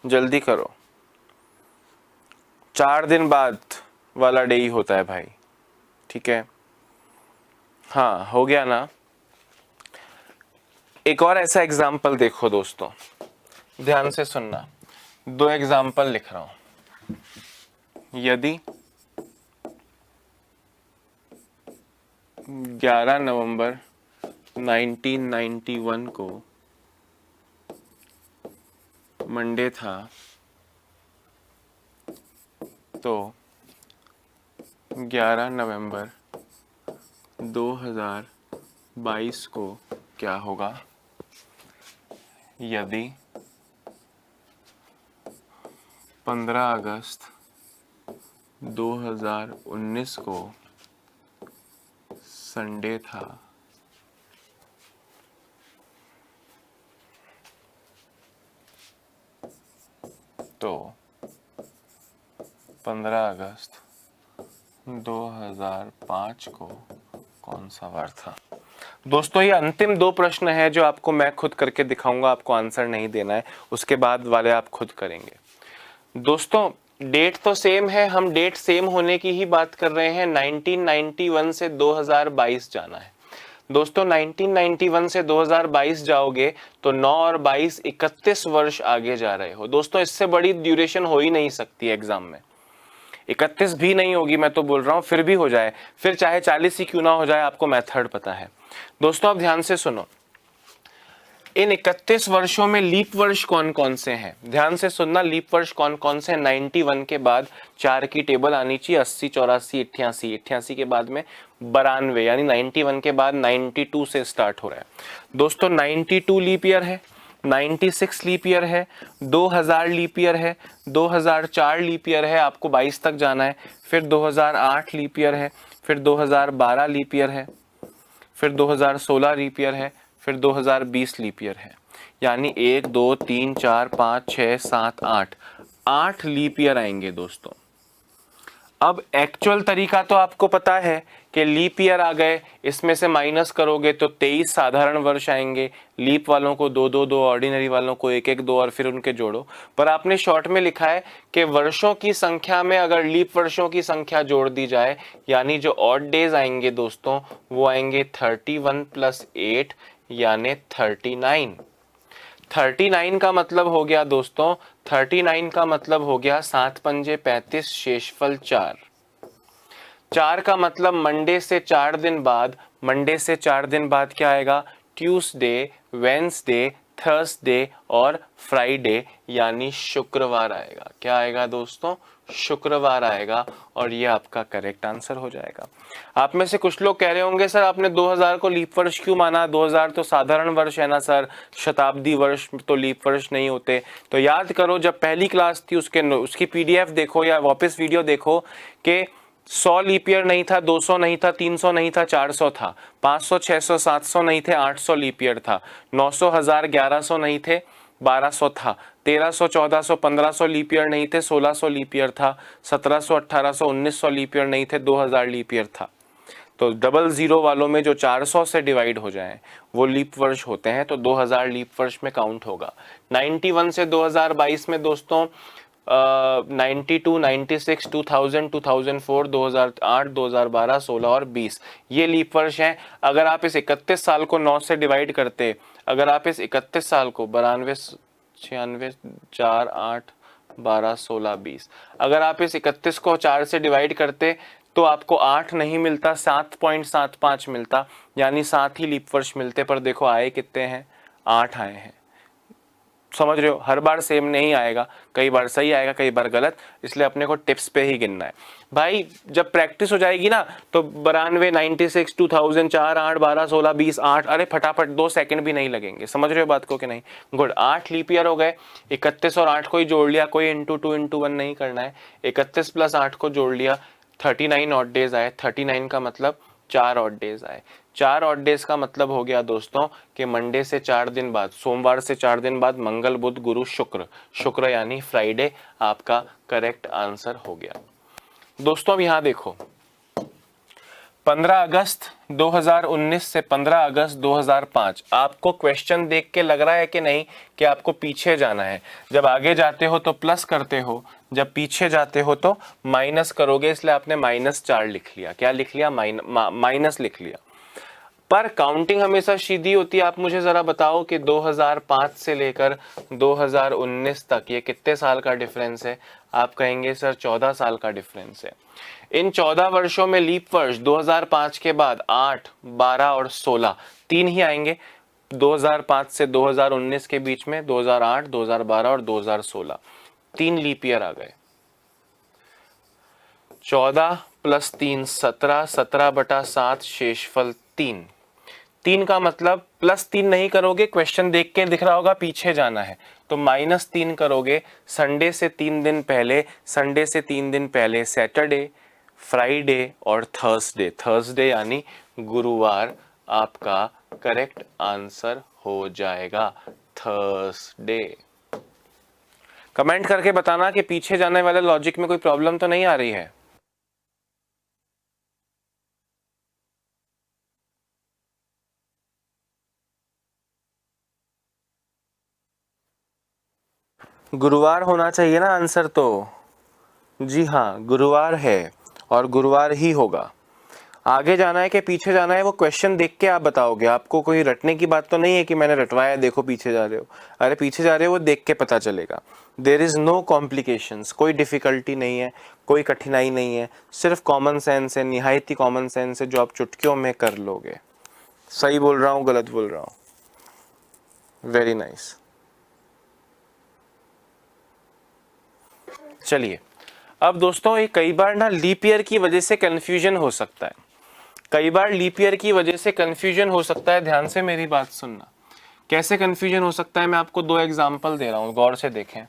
जल्दी करो, 4 दिन बाद वाला डे ही होता है भाई, ठीक है? हाँ हो गया ना। एक और ऐसा एग्जाम्पल देखो दोस्तों, ध्यान से सुनना। 2 एग्जाम्पल लिख रहा हूं। यदि 11 नवंबर 1991 को मंडे था तो 11 नवंबर 2022 को क्या होगा? यदि 15 अगस्त 2019 को संडे था तो 15 अगस्त 2005 को कौन सा वार था? दोस्तों ये अंतिम दो प्रश्न है जो आपको मैं खुद करके दिखाऊंगा, आपको आंसर नहीं देना है, उसके बाद वाले आप खुद करेंगे। दोस्तों डेट तो सेम है, हम डेट सेम होने की ही बात कर रहे हैं। 1991 से 2022 जाना है। दोस्तों 1991 से 2022 जाओगे तो 9 और 22 31 वर्ष आगे जा रहे हो। दोस्तों इससे बड़ी ड्यूरेशन हो ही नहीं सकती एग्जाम में, 31 भी नहीं होगी, मैं तो बोल रहा हूं, फिर भी हो जाए, फिर चाहे 40 ही क्यों ना हो जाए, आपको मेथड पता है। दोस्तों अब ध्यान से सुनो, इन 31 वर्षों में लीप वर्ष कौन कौन से हैं? ध्यान से सुनना, लीप वर्ष कौन कौन से हैं? 91 के बाद 4 की टेबल आनी चाहिए, 80, 84, 88, 88 के बाद में 92, यानी 91 के बाद 92 से स्टार्ट हो रहा है। दोस्तों 92 लीप ईयर है, 96 लीप ईयर है, 2000 लीप ईयर है, 2004 लीप ईयर है, आपको 22 तक जाना है, फिर 2008 लीप ईयर है, फिर 2012 लीप ईयर है, फिर 2016 लीप ईयर है, फिर 2020 लीप ईयर है। यानी 1 2 3 4 5 6 7 8 लीप ईयर आएंगे दोस्तों। अब एक्चुअल तरीका तो आपको पता है कि लीप ईयर आ गए, इसमें से माइनस करोगे तो 23 साधारण वर्ष आएंगे, लीप वालों को 2 2 2, ऑर्डिनरी वालों को 1 1 2 और फिर उनके जोड़ो। पर आपने शॉर्ट में लिखा है कि वर्षों की संख्या में अगर लीप वर्षों की संख्या जोड़ दी जाए, यानी जो ऑड डेज आएंगे दोस्तों वो आएंगे 31 + 8 यानी 39। 39 का मतलब हो गया दोस्तों, 39 का मतलब हो गया 7 पंजे 35, शेषफल 4। 4 का मतलब मंडे से 4 दिन बाद, मंडे से 4 दिन बाद क्या आएगा? ट्यूसडे, वेंसडे, थर्सडे और फ्राइडे, यानी शुक्रवार आएगा। क्या आएगा दोस्तों? शुक्रवार आएगा, और ये आपका करेक्ट आंसर हो जाएगा। आप में से कुछ लोग कह रहे होंगे सर आपने 2000 को लीप वर्ष क्यों माना? 2000 तो साधारण वर्ष है ना सर, शताब्दी वर्ष तो लीप वर्ष नहीं होते। तो याद करो जब पहली क्लास थी उसकी पीडीएफ देखो या वापस वीडियो देखो कि 100 लीप ईयर नहीं था, 200 नहीं था, 300 नहीं था, 400 था, 500, 600, 700 नहीं थे, 800 लीप ईयर था, 900, 1000, 1100 नहीं थे, 1200 था, 1300, 1400, 1500 लीप ईयर नहीं थे, 1600 लीप ईयर था, 1700, 1800, 1900 लीप ईयर नहीं थे, 2000 लीप ईयर था। तो 00 वालों में जो 400 से डिवाइड हो जाएं वो लीप वर्ष होते हैं, तो 2000 लीप वर्ष में काउंट होगा। 91 से 2022 में दोस्तों 92, 96, 2000, 2004, 2008, 2012, 16 और 20 ये लीप वर्ष हैं। अगर आप इस 31 साल को 9 से डिवाइड करते, अगर आप इस 31 साल को 92, 96, 4, 8, 12, 16, 20, अगर आप इस 31 को 4 से डिवाइड करते तो आपको 8 नहीं मिलता, 7.75 मिलता, यानी 7 ही लीप वर्ष मिलते। पर देखो आए कितने हैं? 8 आए हैं। समझ रहे हो, हर बार सेम नहीं आएगा, कई बार सही आएगा, कई बार गलत, इसलिए अपने को टिप्स पे ही गिनना है भाई। जब प्रैक्टिस हो जाएगी ना तो 92, 96, 2000, 4, 8, 12, 16, 20, 8, अरे फटाफट 2 सेकंड भी नहीं लगेंगे। समझ रहे हो बात को कि नहीं? गुड। 8 लीप ईयर हो गए, 31 और 8 को ही जोड़ लिया, कोई इंटू 2 इंटू 1 नहीं करना है। 31 + 8 को जोड़ लिया, 39 ऑड डेज आए। 39 का मतलब 4 ऑड डेज आए। 4 ऑड डेज का मतलब हो गया दोस्तों कि मंडे से 4 दिन बाद, सोमवार से 4 दिन बाद मंगल, बुध, गुरु, शुक्र, शुक्र यानी फ्राइडे आपका करेक्ट आंसर हो गया। दोस्तों अब यहां देखो, 15 अगस्त 2019 से 15 अगस्त 2005, आपको क्वेश्चन देख के लग रहा है कि नहीं कि आपको पीछे जाना है? जब आगे जाते हो तो प्लस करते हो, जब पीछे जाते हो तो माइनस करोगे, इसलिए आपने -4 लिख लिया। क्या लिख लिया? माइनस लिख लिया। पर काउंटिंग हमेशा सीधी होती है। आप मुझे जरा बताओ कि 2005 से लेकर 2019 तक ये कितने साल का डिफरेंस है? आप कहेंगे सर 14 साल का डिफरेंस है। इन 14 वर्षों में लीप वर्ष 2005 के बाद 8, 12 और 16 तीन ही आएंगे। 2005 से 2019 के बीच में 2008, 2012 और 2016 तीन लीप ईयर आ गए। 14 + 3 17, 17/7 शेषफल 3। 3 का मतलब +3 नहीं करोगे, क्वेश्चन देख के दिख रहा होगा पीछे जाना है, तो -3 करोगे। संडे से 3 दिन पहले, संडे से 3 दिन पहले सैटरडे, फ्राइडे और थर्सडे। थर्सडे यानी गुरुवार आपका करेक्ट आंसर हो जाएगा, थर्सडे। कमेंट करके बताना कि पीछे जाने वाले लॉजिक में कोई प्रॉब्लम तो नहीं आ रही है। गुरुवार होना चाहिए ना आंसर तो। जी हाँ, गुरुवार है और गुरुवार ही होगा। आगे जाना है कि पीछे जाना है, वो क्वेश्चन देख के आप बताओगे। आपको कोई रटने की बात तो नहीं है कि मैंने रटवाया देखो पीछे जा रहे हो। अरे पीछे जा रहे हो वो देख के पता चलेगा। देयर इज़ नो कॉम्प्लिकेशंस, कोई डिफ़िकल्टी नहीं है, कोई कठिनाई नहीं है, सिर्फ कॉमन सेंस है, निहायती कॉमन सेंस है जो आप चुटकियों में कर लोगे। सही बोल रहा हूँ, गलत बोल रहा हूँ? Very nice. चलिए अब दोस्तों, ये कई बार ना लीप ईयर की वजह से कंफ्यूजन हो सकता है। कई बार लीप ईयर की वजह से कंफ्यूजन हो सकता है। ध्यान से मेरी बात सुनना। कैसे कंफ्यूजन हो सकता है, मैं आपको 2 एग्जांपल दे रहा हूं, गौर से देखें।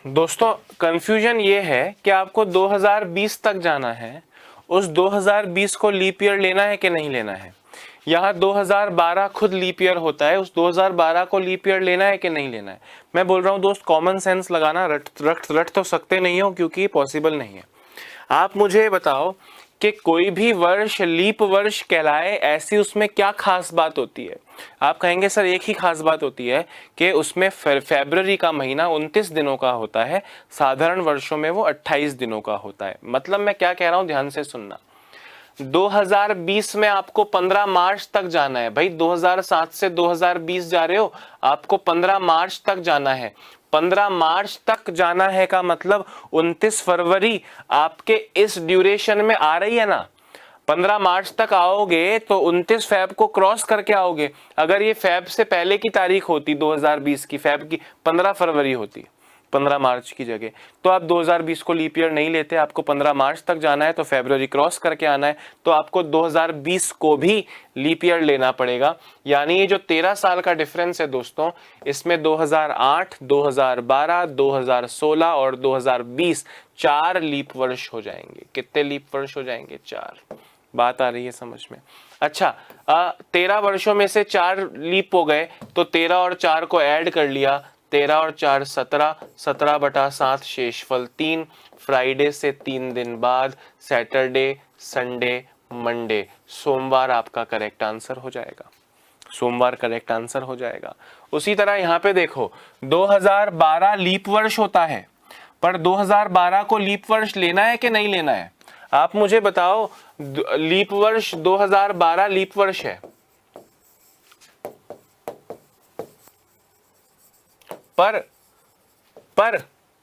दोस्तों कंफ्यूजन ये है कि आपको 2020 तक जाना है। उस 2020 को लीप ईयर लेना है कि नहीं लेना है? यहाँ 2012 खुद लीप ईयर होता है, उस 2012 को लीप ईयर लेना है कि नहीं लेना है? मैं बोल रहा हूँ दोस्त, कॉमन सेंस लगाना। रट तो सकते नहीं हो क्योंकि पॉसिबल नहीं है। आप मुझे बताओ कि कोई भी वर्ष लीप वर्ष कहलाए, ऐसी उसमें क्या खास बात होती है? आप कहेंगे सर एक ही खास बात होती है कि उसमें फरवरी का महीना 29 दिनों का होता है, साधारण वर्षों में वो 28 दिनों का होता है। मतलब मैं क्या कह रहा हूं, ध्यान से सुनना। 2020 में आपको 15 मार्च तक जाना है। भाई 2007 से 2020 जा रहे हो, आपको 15 मार्च तक जाना है। 15 मार्च तक जाना है का मतलब 29 फरवरी आपके इस ड्यूरेशन में आ रही है ना। 15 मार्च तक आओगे तो 29 फैब को क्रॉस करके आओगे। अगर ये फैब से पहले की तारीख होती 2020 की, फैब की 15 फरवरी होती 15 मार्च की जगह, तो आप 2020 को लीप ईयर नहीं लेते। आपको 15 मार्च तक जाना है तो फरवरी क्रॉस करके आना है, तो आपको 2020 को भी लीप ईयर लेना पड़ेगा। यानी ये जो 13 साल का डिफरेंस है दोस्तों, इसमें 2008, 2012, 2016 और 2020 4 लीप वर्ष हो जाएंगे। कितने लीप वर्ष हो जाएंगे? 4। बात आ रही है समझ में? अच्छा, 13 वर्षों में से 4 लीप हो गए, तो 13 और 4 को ऐड कर लिया, 13 और 4 17, 17/7 शेषफल 3। फ्राइडे से 3 दिन बाद सैटरडे, संडे, मंडे, सोमवार आपका करेक्ट आंसर हो जाएगा। सोमवार करेक्ट आंसर हो जाएगा। उसी तरह यहाँ पे देखो, 2012 लीप वर्ष होता है, पर 2012 को लीप वर्ष लेना है कि नहीं लेना है? आप मुझे बताओ, लीप वर्ष 2012 लीप वर्ष है, पर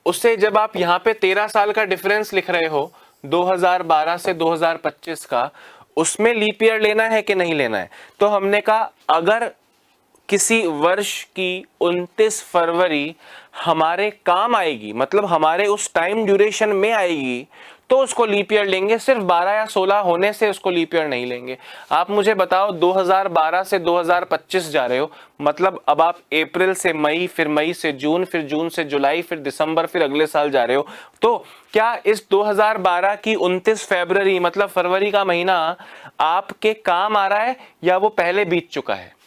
उससे जब आप यहाँ पे 13 साल का डिफरेंस लिख रहे हो 2012 से 2025 का, उसमें लीप ईयर लेना है कि नहीं लेना है? तो हमने कहा अगर किसी वर्ष की 29 फरवरी हमारे काम आएगी, मतलब हमारे उस टाइम ड्यूरेशन में आएगी, तो उसको लीप ईयर लेंगे, सिर्फ 12 या 16 होने से उसको लीप ईयर नहीं लेंगे। आप मुझे बताओ 2012 से 2025 जा रहे हो, मतलब अब आप अप्रैल से मई, फिर मई से जून, फिर जून से जुलाई, फिर दिसंबर, फिर अगले साल जा रहे हो। तो क्या इस 2012 की 29 फरवरी मतलब फरवरी का महीना आपके काम आ रहा है या वो पहले बीत चुका है?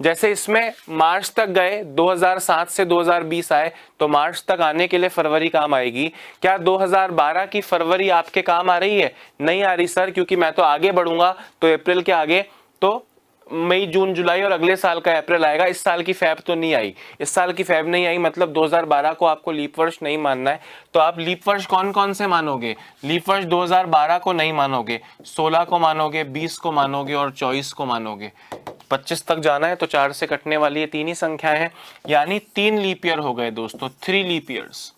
जैसे इसमें मार्च तक गए, 2007 से 2020 आए, तो मार्च तक आने के लिए फरवरी काम आएगी। क्या 2012 की फरवरी आपके काम आ रही है? नहीं आ रही सर, क्योंकि मैं तो आगे बढ़ूंगा, तो अप्रैल के आगे तो मई, जून, जुलाई और अगले साल का अप्रैल आएगा। इस साल की फैब तो नहीं आई, इस साल की फैब नहीं आई, मतलब 2012 को आपको लीप वर्ष नहीं मानना है। तो आप लीप वर्ष कौन कौन से मानोगे? लीप वर्ष 2012 को नहीं मानोगे, 16 को मानोगे, 20 को मानोगे और 24 को मानोगे। 25 तक जाना है तो 4 से कटने वाली है, 3 ही संख्याएं हैं, यानी 3 लीप ईयर हो गए दोस्तों, 3 लीप ईयर्स।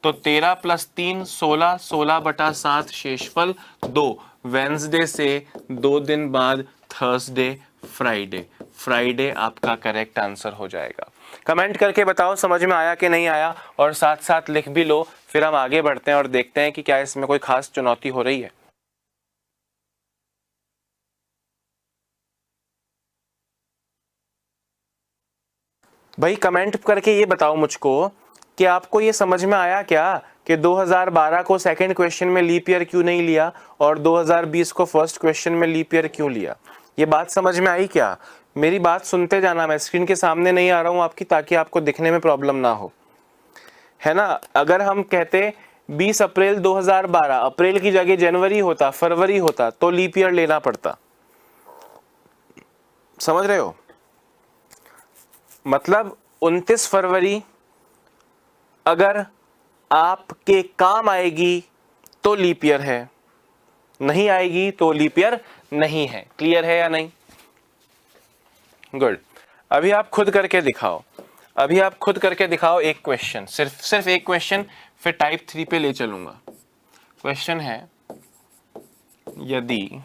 तो 13 + 3 16, 16/7 शेषफल 2। वेंसडे से 2 दिन बाद थर्सडे, फ्राइडे। फ्राइडे आपका करेक्ट आंसर हो जाएगा। कमेंट करके बताओ समझ में आया कि नहीं आया, और साथ साथ लिख भी लो, फिर हम आगे बढ़ते हैं और देखते हैं कि क्या इसमें कोई खास चुनौती हो रही है। भाई कमेंट करके ये बताओ मुझको कि आपको ये समझ में आया क्या कि 2012 को सेकंड क्वेश्चन में लीप ईयर क्यों नहीं लिया और 2020 को फर्स्ट क्वेश्चन में लीप ईयर क्यों लिया? ये बात समझ में आई क्या? मेरी बात सुनते जाना, मैं स्क्रीन के सामने नहीं आ रहा हूं आपकी, ताकि आपको दिखने में प्रॉब्लम ना हो, है ना। अगर हम कहते 20 अप्रैल 2012, अप्रैल की जगह जनवरी होता, फरवरी होता, तो लीप ईयर लेना पड़ता। समझ रहे हो? मतलब 29 फरवरी अगर आपके काम आएगी तो लीप ईयर है, नहीं आएगी तो लीप ईयर नहीं है। क्लियर है या नहीं? गुड। अभी आप खुद करके दिखाओ, अभी आप खुद करके दिखाओ एक क्वेश्चन, सिर्फ एक क्वेश्चन, फिर टाइप 3 पे ले चलूंगा। क्वेश्चन है, यदि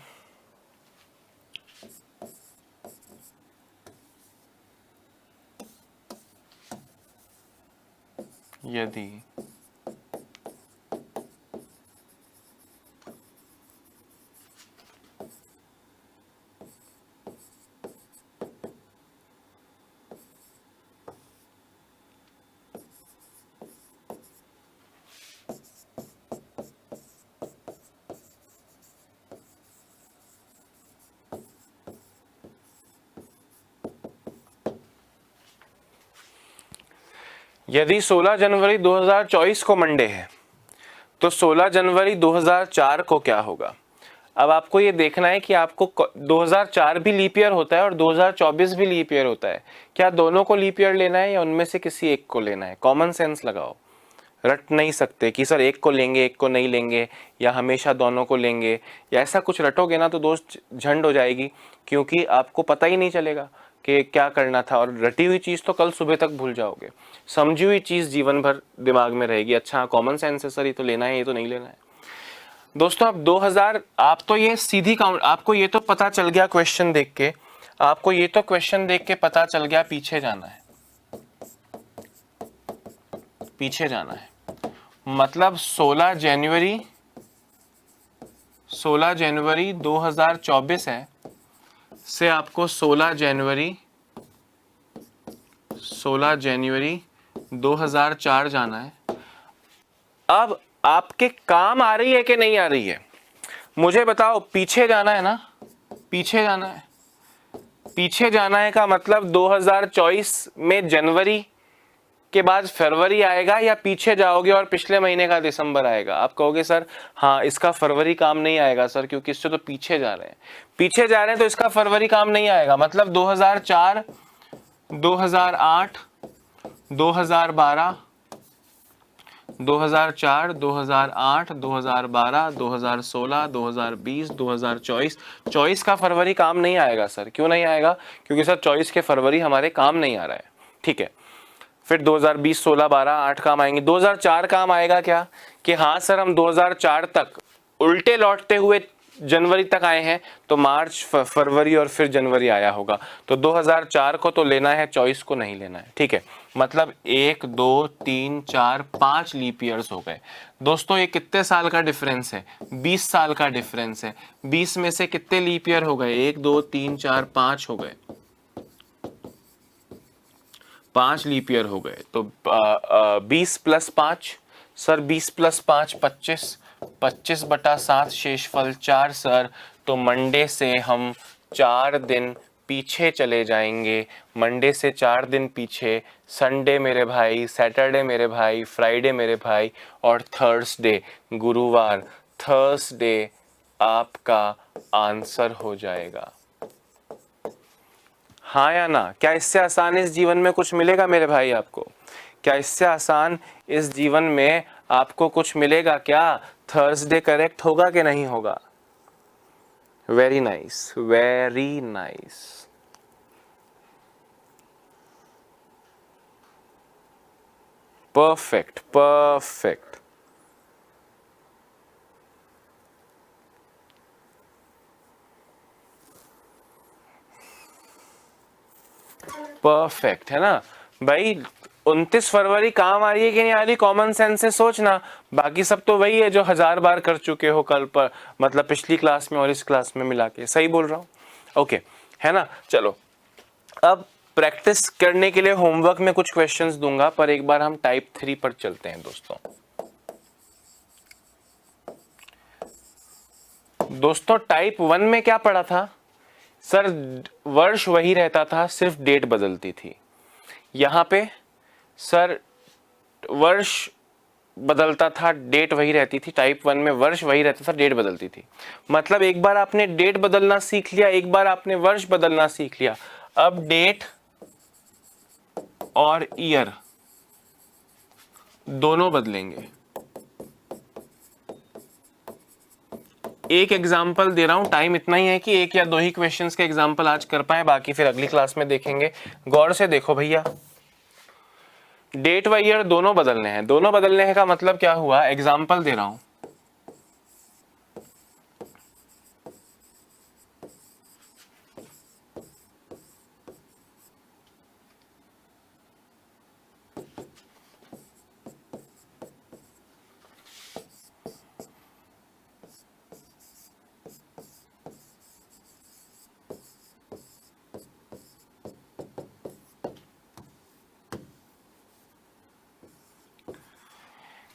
यदि 16 जनवरी 2024 को मंडे है, तो 16 जनवरी 2004 को क्या होगा? अब आपको ये देखना है कि आपको 2004 भी लीप ईयर होता है और 2024 भी लीप ईयर होता है, क्या दोनों को लीप ईयर लेना है या उनमें से किसी एक को लेना है? कॉमन सेंस लगाओ, रट नहीं सकते कि सर एक को लेंगे एक को नहीं लेंगे, या हमेशा दोनों को लेंगे, या ऐसा कुछ रटोगे ना तो दोस्त झंड हो जाएगी, क्योंकि आपको पता ही नहीं चलेगा कि क्या करना था, और रटी हुई चीज़ तो कल सुबह तक भूल जाओगे, समझी हुई चीज़ जीवन भर दिमाग में रहेगी। अच्छा कॉमन सेंस है सर, ये तो लेना है ये तो नहीं लेना है। दोस्तों अब 2000, आप तो ये सीधी काउंट, आपको ये तो पता चल गया क्वेश्चन देख के, आपको ये तो क्वेश्चन देख के पता चल गया पीछे जाना है, पीछे जाना है। मतलब 16 जनवरी 2024 है, से आपको 16 जनवरी 2004 जाना है। अब आपके काम आ रही है कि नहीं आ रही है मुझे बताओ? पीछे जाना है ना, पीछे जाना है। पीछे जाना है का मतलब 2024 में जनवरी के बाद फरवरी आएगा, या पीछे जाओगे और पिछले महीने का दिसंबर आएगा? आप कहोगे सर हाँ इसका फरवरी काम नहीं आएगा सर, क्योंकि इससे तो पीछे जा रहे हैं, पीछे जा रहे हैं तो इसका फरवरी काम नहीं आएगा। मतलब 2004, 2008, 2012, 2004, 2008, 2012, 2016, 2020, 2024, 24 का फरवरी काम नहीं आएगा सर। क्यों नहीं आएगा? क्योंकि सर 24 के फरवरी हमारे काम नहीं आ रहा है। ठीक है, फिर 2020, 16, 12, 8 काम आएंगे। 2004 काम आएगा क्या कि हाँ सर हम 2004 तक उल्टे लौटते हुए जनवरी तक आए हैं, तो मार्च, फरवरी और फिर जनवरी आया होगा, तो 2004 को तो लेना है, 24 को नहीं लेना है। ठीक है, मतलब 1 2 3 4 5 लीप ईयर्स हो गए। दोस्तों ये कितने साल का डिफरेंस है? 20 साल का डिफरेंस है। 20 में से कितने लीप ईयर हो गए? 1 2 3 4 5 हो गए, 5 लीप ईयर हो गए। तो 20 प्लस 5 सर, 20 प्लस 5 25, 25/7 शेषफल 4 सर। तो मंडे से हम 4 दिन पीछे चले जाएंगे, मंडे से 4 दिन पीछे, संडे मेरे भाई, सैटरडे मेरे भाई, फ्राइडे मेरे भाई और थर्सडे गुरुवार। थर्सडे आपका आंसर हो जाएगा। हाँ या ना? क्या इससे आसान इस जीवन में कुछ मिलेगा मेरे भाई आपको? क्या इससे आसान इस जीवन में आपको कुछ मिलेगा क्या? थर्सडे करेक्ट होगा कि नहीं होगा? Very nice, very nice. Perfect, perfect. Perfect है ना भाई? 29 फरवरी काम आ रही है कि नहीं आ रही? कॉमन सेंस से सोचना। बाकी सब तो वही है जो 1000 बार कर चुके हो कल पर, मतलब पिछली क्लास में और इस क्लास में मिला के। सही बोल रहा हूँ? ओके, है ना? चलो, अब प्रैक्टिस करने के लिए होमवर्क में कुछ क्वेश्चंस दूंगा, पर एक बार हम टाइप 3 पर चलते हैं दोस्तों। दोस्तों टाइप 1 में क्या पढ़ा था? सर वर्ष वही रहता था, सिर्फ डेट बदलती थी। यहाँ पे सर वर्ष बदलता था, डेट वही रहती थी। टाइप 1 में वर्ष वही रहता था, डेट बदलती थी। मतलब एक बार आपने डेट बदलना सीख लिया, एक बार आपने वर्ष बदलना सीख लिया। अब डेट और ईयर दोनों बदलेंगे। एक एग्जाम्पल दे रहा हूं, टाइम इतना ही है कि 1 या 2 ही क्वेश्चंस के एग्जाम्पल आज कर पाए, बाकी फिर अगली क्लास में देखेंगे। गौर से देखो भैया, डेट व ईयर दोनों बदलने हैं। दोनों बदलने का मतलब क्या हुआ? एग्जाम्पल दे रहा हूं।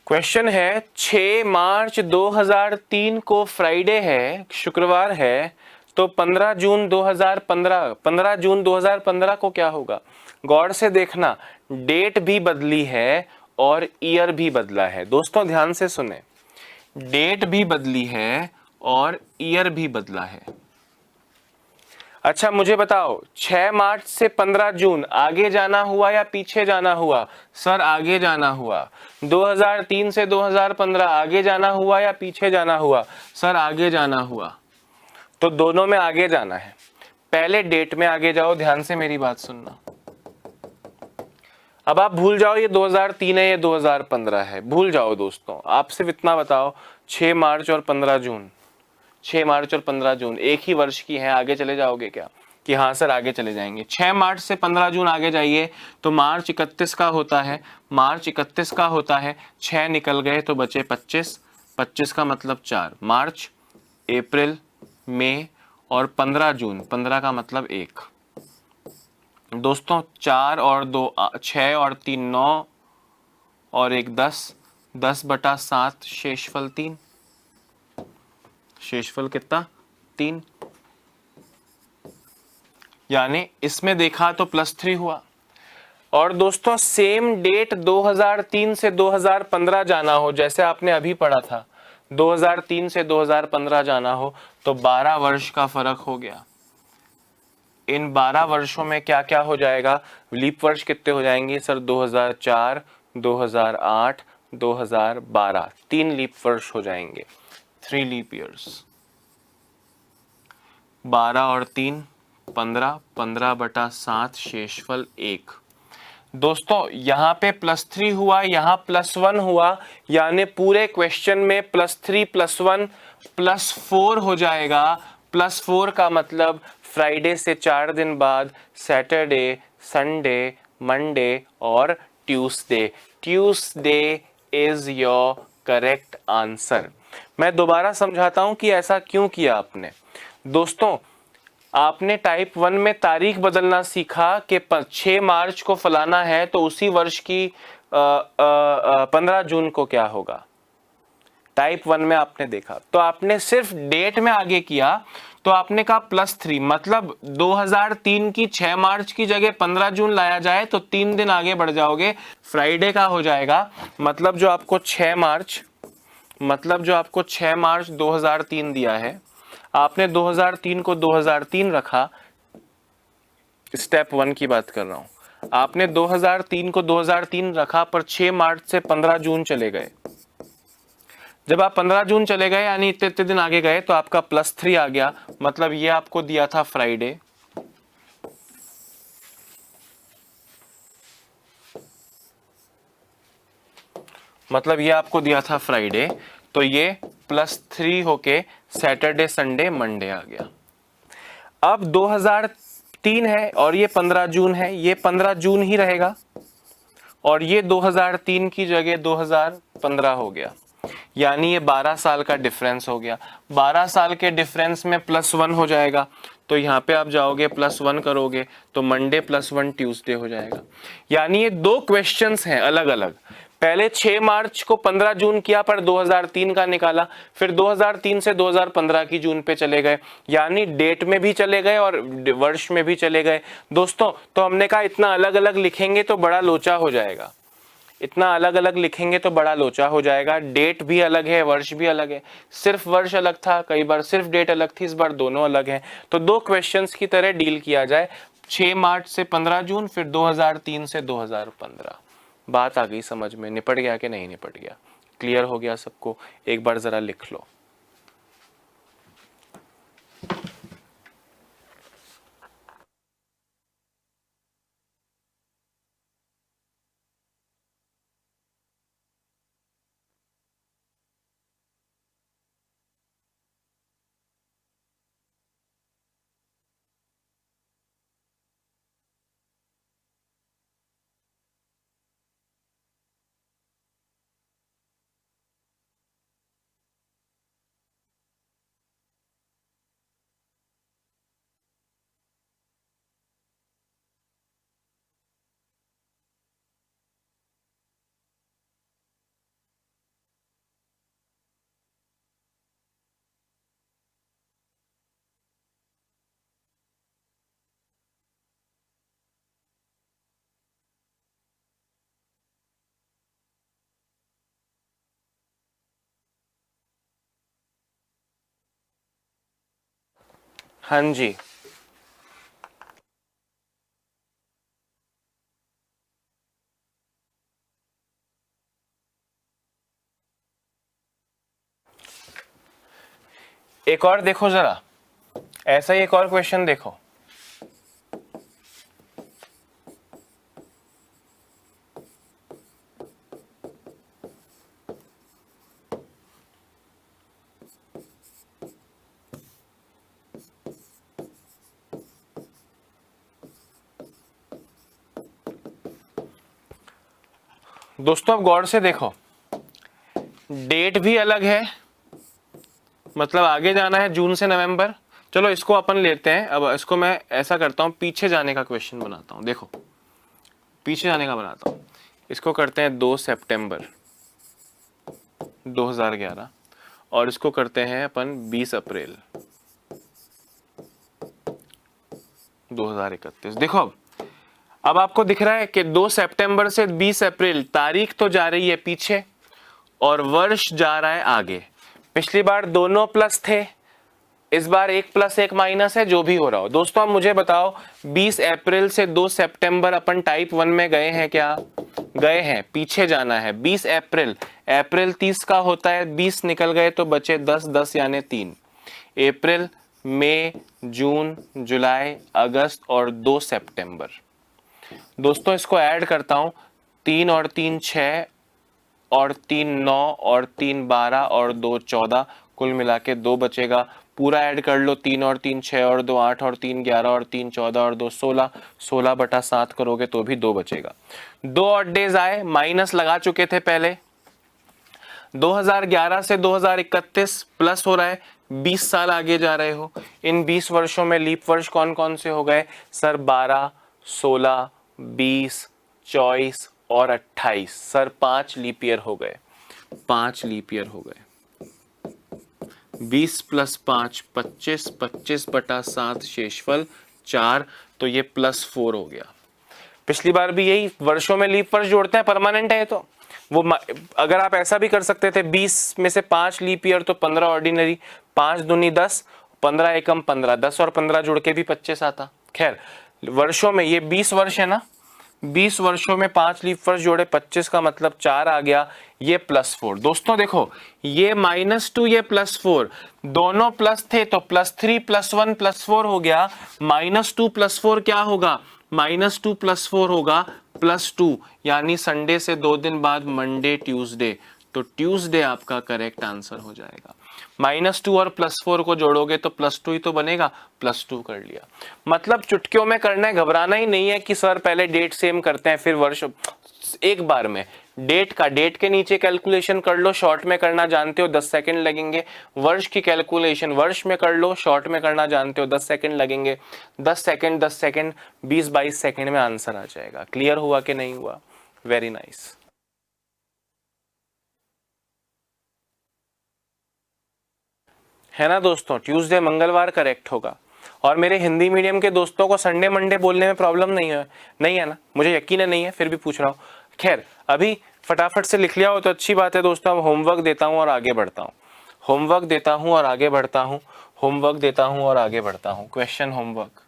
क्वेश्चन है 6 मार्च 2003 को फ्राइडे है, शुक्रवार है, तो 15 जून 2015 को क्या होगा? गौर से देखना, डेट भी बदली है और ईयर भी बदला है। दोस्तों ध्यान से सुने, डेट भी बदली है और ईयर भी बदला है। अच्छा मुझे बताओ, 6 मार्च से 15 जून आगे जाना हुआ या पीछे जाना हुआ? सर आगे जाना हुआ। 2003 से 2015 आगे जाना हुआ या पीछे जाना हुआ? सर आगे जाना हुआ। तो दोनों में आगे जाना है। पहले डेट में आगे जाओ, ध्यान से मेरी बात सुनना। अब आप भूल जाओ ये 2003 है, ये 2015 है, भूल जाओ दोस्तों। आप सिर्फ इतना बताओ, 6 मार्च और 15 जून, 6 मार्च और 15 जून एक ही वर्ष की हैं, आगे चले जाओगे क्या? कि हाँ सर आगे चले जाएंगे। 6 मार्च से 15 जून आगे जाइए तो मार्च 31 का होता है, मार्च 31 का होता है। 6 निकल गए तो बचे 25, 25 का मतलब 4। मार्च, अप्रैल, मई और 15 जून, 15 का मतलब 1। दोस्तों 4 और 2 6 और 3 9 और 1 10, 10/7 शेषफल 3। शेषफल कितना? 3। यानी इसमें देखा तो +3 हुआ। और दोस्तों सेम डेट 2003 से 2015 जाना हो, जैसे आपने अभी पढ़ा था, 2003 से 2015 जाना हो तो 12 वर्ष का फर्क हो गया। इन 12 वर्षों में क्या क्या हो जाएगा? लीप वर्ष कितने हो जाएंगे सर? 2004, 2008, 2012, 3 लीप वर्ष हो जाएंगे, 3 लीप ईयर्स। 12 और 3 15, 15/7 शेषफल 1। दोस्तों यहाँ पे +3 हुआ, यहाँ +1 हुआ, यानी पूरे क्वेश्चन में +3 +1 +4 हो जाएगा। +4 का मतलब फ्राइडे से 4 दिन बाद सैटरडे, संडे, मंडे और Tuesday. Tuesday is your correct answer. मैं दोबारा समझाता हूं कि ऐसा क्यों किया आपने। दोस्तों, आपने टाइप 1 में तारीख बदलना सीखा कि 6 मार्च को फलाना है तो उसी वर्ष की 15 जून को क्या होगा। टाइप 1 में आपने देखा तो आपने सिर्फ डेट में आगे किया, तो आपने कहा +3, मतलब 2003 की 6 मार्च की जगह 15 जून लाया जाए तो 3 दिन आगे बढ़ जाओगे, फ्राइडे का हो जाएगा। मतलब जो आपको 6 मार्च 2003 दिया है, आपने 2003 को 2003 रखा। स्टेप 1 की बात कर रहा हूं। आपने 2003 को 2003 रखा पर 6 मार्च से 15 जून चले गए। जब आप 15 जून चले गए यानी इतने इतने दिन आगे गए तो आपका +3 आ गया। मतलब ये आपको दिया था फ्राइडे, तो ये +3 होके सैटरडे संडे मंडे आ गया। अब 2003 है और ये 15 जून है, ये 15 जून ही रहेगा और ये 2003 की जगह 2015 हो गया, यानी ये 12 साल का डिफरेंस हो गया। 12 साल के डिफरेंस में +1 हो जाएगा, तो यहाँ पे आप जाओगे +1 करोगे तो मंडे +1 ट्यूसडे हो जाएगा। यानी ये 2 क्वेश्चंस हैं अलग अलग। पहले 6 मार्च को 15 जून किया पर 2003 का निकाला, फिर 2003 से 2015 की जून पे चले गए, यानी डेट में भी चले गए और वर्ष में भी चले गए। दोस्तों, तो हमने कहा इतना अलग अलग लिखेंगे तो बड़ा लोचा हो जाएगा, डेट भी अलग है, वर्ष भी अलग है। सिर्फ वर्ष अलग था, कई बार सिर्फ डेट अलग थी, इस बार दोनों अलग हैं। तो 2 क्वेश्चंस की तरह डील किया जाए, 6 मार्च से 15 जून, फिर 2003 से 2015। बात आ गई समझ में? निपट गया कि नहीं निपट गया? क्लियर हो गया सबको? एक बार जरा लिख लो। हाँ जी, एक और देखो जरा, ऐसा ही एक और क्वेश्चन देखो। दोस्तों अब गौर से देखो, डेट भी अलग है, मतलब आगे जाना है जून से नवंबर। चलो इसको अपन लेते हैं, अब इसको मैं ऐसा करता हूं, पीछे जाने का क्वेश्चन बनाता हूं। देखो पीछे जाने का बनाता हूं, इसको करते हैं 2 सितंबर 2011 और इसको करते हैं अपन 20 अप्रैल 2031। देखो अब आपको दिख रहा है कि 2 सितंबर से 20 अप्रैल तारीख तो जा रही है पीछे और वर्ष जा रहा है आगे। पिछली बार दोनों प्लस थे, इस बार 1 + 1 माइनस है, जो भी हो रहा हो। दोस्तों अब मुझे बताओ, 20 अप्रैल से 2 सितंबर अपन टाइप 1 में गए हैं क्या? गए हैं, पीछे जाना है। 20 अप्रैल, अप्रैल 30 का होता है, 20 निकल गए तो बचे 10, 10 यानी 3। अप्रैल, मई, जून, जुलाई, अगस्त और 2 सितंबर। दोस्तों इसको ऐड करता हूं, 3 और 3 6 और 3 9 और 3 12 और 2 14, कुल मिला के 2 बचेगा। पूरा ऐड कर लो, 3 और 3 6 और 2 8 और 3 11 और 3 14 और 2 16, 16/7 करोगे तो भी 2 बचेगा। 2 ऑड डेज आए, माइनस लगा चुके थे पहले, 2011 से 2031 प्लस हो रहा है, 20 साल आगे जा रहे हो। इन 20 वर्षों में लीप वर्ष कौन कौन से हो गए सर? 12, 16, 20, 24 और 28। सर 5 लीप ईयर हो गए, 5 लीप ईयर हो गए। 20 + 5 25, 25/7 शेषफल 4, तो ये +4 हो गया। पिछली बार भी यही वर्षों में लीप वर्ष जोड़ते हैं, परमानेंट है तो वो। अगर आप ऐसा भी कर सकते थे, 20 में से 5 लीप ईयर तो 15 ऑर्डिनरी, 5 दूनी 10, 15 एकम 15, 10 और 15 जुड़ के भी 25 आता। खैर वर्षों में ये 20 वर्ष है ना, 20 वर्षों में 5 लीप वर्ष जोड़े 25 का मतलब 4 आ गया, ये +4। दोस्तों देखो, ये -2 ये +4, दोनों प्लस थे तो +3 +1 +4 हो गया। -2 +4 क्या होगा? -2 +4 होगा +2, यानी संडे से 2 दिन बाद मंडे ट्यूसडे, तो ट्यूसडे आपका करेक्ट आंसर हो जाएगा। -2 और +4 को जोड़ोगे तो +2 ही तो बनेगा, +2 कर लिया। मतलब चुटकियों में करना है, घबराना ही नहीं है कि सर पहले डेट सेम करते हैं फिर वर्ष। एक बार में डेट के नीचे कैलकुलेशन कर लो, शॉर्ट में करना जानते हो 10 सेकंड लगेंगे। वर्ष की कैलकुलेशन वर्ष में कर लो, शॉर्ट में करना जानते हो 10 सेकंड लगेंगे। 10 सेकंड 20-22 सेकंड में आंसर आ जाएगा। क्लियर हुआ कि नहीं हुआ? Very nice. है ना दोस्तों? ट्यूसडे मंगलवार करेक्ट होगा। और मेरे हिंदी मीडियम के दोस्तों को संडे मंडे बोलने में प्रॉब्लम नहीं है ना? मुझे यकीन नहीं है, फिर भी पूछ रहा हूँ। खैर अभी फटाफट से लिख लिया हो तो अच्छी बात है दोस्तों। अब होमवर्क देता हूँ और आगे बढ़ता हूँ, होमवर्क देता हूँ और आगे बढ़ता हूँ, होमवर्क देता हूँ और आगे बढ़ता हूँ। Question homework.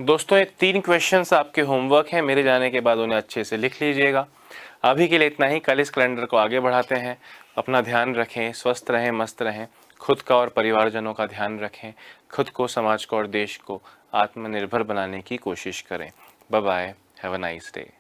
दोस्तों ये 3 क्वेश्चंस आपके होमवर्क हैं, मेरे जाने के बाद उन्हें अच्छे से लिख लीजिएगा। अभी के लिए इतना ही, कल इस कैलेंडर को आगे बढ़ाते हैं। अपना ध्यान रखें, स्वस्थ रहें, मस्त रहें, खुद का और परिवारजनों का ध्यान रखें, खुद को, समाज को और देश को आत्मनिर्भर बनाने की कोशिश करें। Bye bye, have a nice day.